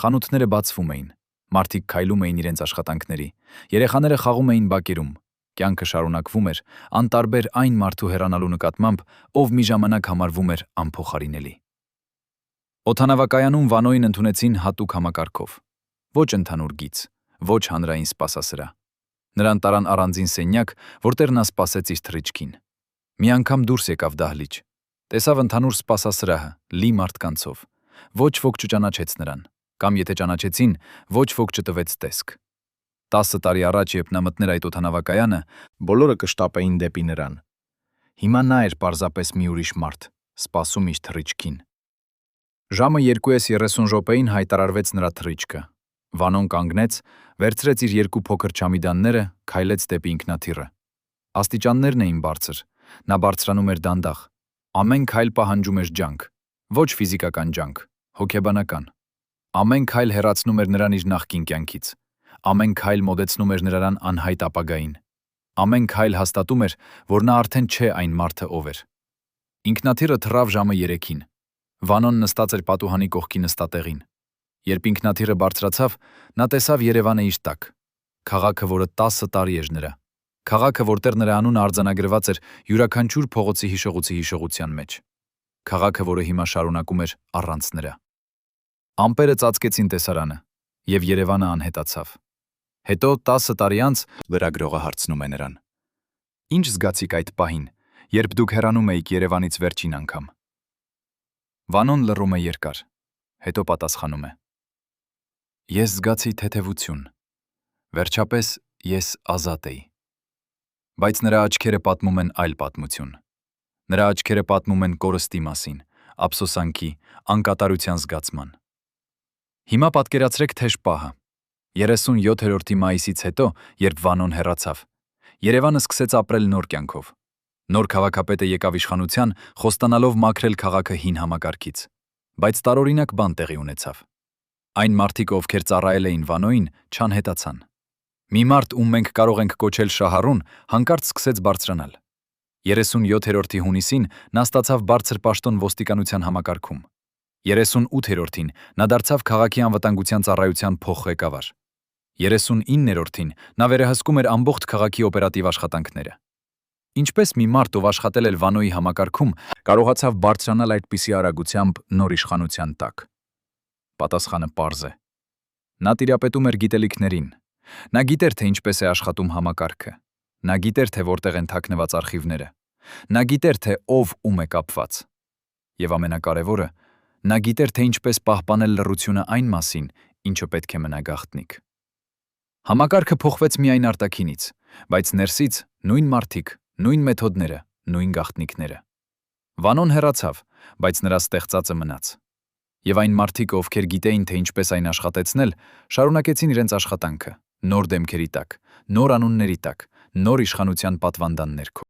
Խանութները բացվում էին, մարդիկ քայլում էին իրենց աշխատանքների, երեխաները խաղում էին բակերում, կյանքը շարունակվում էր, անտարբեր այն մարդու հեռանալու նկատմամբ, ով մի ժամանակ համարվում էր անփոխարինելի։ Օդանավակայանում Վանոյին ընդունեցին հատուկ համակարգով։ Ոչ ընդհանուր գիծ, ոչ հանրային սպասասրահ։ Նրան տարան առանձին սենյակ, որտեղ նա սպասեց իր թռիչքին։ Մի անգամ դուրս եկավ դահլիճ։ Տեսավ ընդհանուր սպասասրահը, լի մարդկանցով։ Ոչ ոք չճանաչեց նրան, կամ եթե ճանաչեցին, ոչ ոք չտվեց տեսք։ 10 տարի առաջ, երբ նա մտներ այդ օդանավակայանը, բոլորը կշտապեին դեպի նրան։ Հիմա նա էր պարզապես մի ուրիշ մարդ, սպասում իր թռիչքին։ Ժամը 2:30 րոպեին հայտարարվեց նրա թռիչքը։ Վանոն կանգնեց, վերցրեց իր 2 փոքր չամիդանները, քայլեց դեպի ինքնաթիռը։ Աստիճաններն էին բարձր, նա բարձրանում էր դանդաղ։ Ամեն քայլ պահանջում էր ջանք, ոչ ֆիզիկական ջանք, հոգեբանական։ Ամեն քայլ հեռացնում էր նրան իր նախկին կյանքից։ Ամեն քայլ մոտեցնում էր նրան անհայտ ապագային։ Ամեն քայլ հաստատում էր, որ նա արդեն չէ այն մարդը, ով էր։ Ինքնաթիռը թռավ ժամը 3-ին։ Վանոն նստած էր պատուհանի կողքի նստատեղին։ Երբ ինքնաթիռը բարձրացավ, նա տեսավ Երևանը իր տակ։ Քաղաքը, որը 10 տարի էր նրա։ Քաղաքը, որտեղ նրա անունը արձանագրված էր յուրաքանչյուր փողոցի հիշողության մեջ։ Քաղաքը, որը հիմա շարունակում էր առանց նրա։ Ամպերը ծածկեցին տեսարանը, եւ Երևանը անհետացավ։ Հետո 10 տարի անց լրագրողը հարցնում է նրան. Ինչ զգացիք այդ պահին, երբ դուք հեռանում էիք Երևանից վերջին անգամ։ Վանոն լռում է երկար, հետո պատասխանում է. Ես զգացի թեթևություն։ Վերջապես ես ազատ էի։ Բայց նրա աչքերը պատմում են այլ պատմություն։ Նրա աչքերը պատմում են կորստի մասին, ափսոսանքի, անկատարության զգացման։ Հիմա պատկերացրեք թեժ պահը։ 37-րդի մայիսից հետո, երբ Վանոն հեռացավ, Երևանը սկսեց ապրել նոր կյանքով։ Նոր քաղաքապետը եկավ իշխանության, խոստանալով մաքրել քաղաքը հին համակարգից։ Բայց տարօրինակ բան տեղի ունեցավ։ Այն մարդիկ, ովքեր ծառայել էին Վանոյին, չանհետացան։ Մի մարդ, ում մենք կարող ենք կոչել Շահառուն, հանկարծ սկսեց բարձրանալ։ 37-րդի հունիսին նա ստացավ բարձր պաշտոն ոստիկանության համակարգում։ 38-րդին նա դարձավ քաղաքի անվտանգության ծառայության փոխղեկավար։ 39-րդին նա վերահսկում էր ամբողջ քաղաքի օպերատիվ աշխատանքները։ Ինչպես մի մարդ, ով աշխատել էր Վանոյի համակարգում, կարողացավ բարձրանալ այդպիսի արագությամբ նոր իշխանության տակ։ Պատասխանը պարզ է։ Նա տիրապետում էր գիտելիքներին։ Նա գիտեր, թե ինչպես է աշխատում համակարգը։ Նա գիտեր, թե որտեղ են թաքնված արխիվները։ Նա գիտեր, թե ով ում է կապված։ Եվ ամենակարևորը, նա գիտեր, թե ինչպես պահպանել լռությունը այն մասին, ինչը պետք է մնա գաղտնիք։ Համակարգը փոխվեց միայն արտաքինից, բայց ներսից նույն մարդիկ, նույն մեթոդները, նույն գաղտնիքները։ Վանոն հեռացավ, բայց նրա ստեղծածը մնաց։ Եվ այն մարդիկ, ովքեր գիտեին, թե ինչպես այն աշխատեցնել, շարունակեցին իրենց աշխատանքը, նոր դեմքերի տակ, նոր անունների տակ, նոր իշխանության պատվանդան ներքո։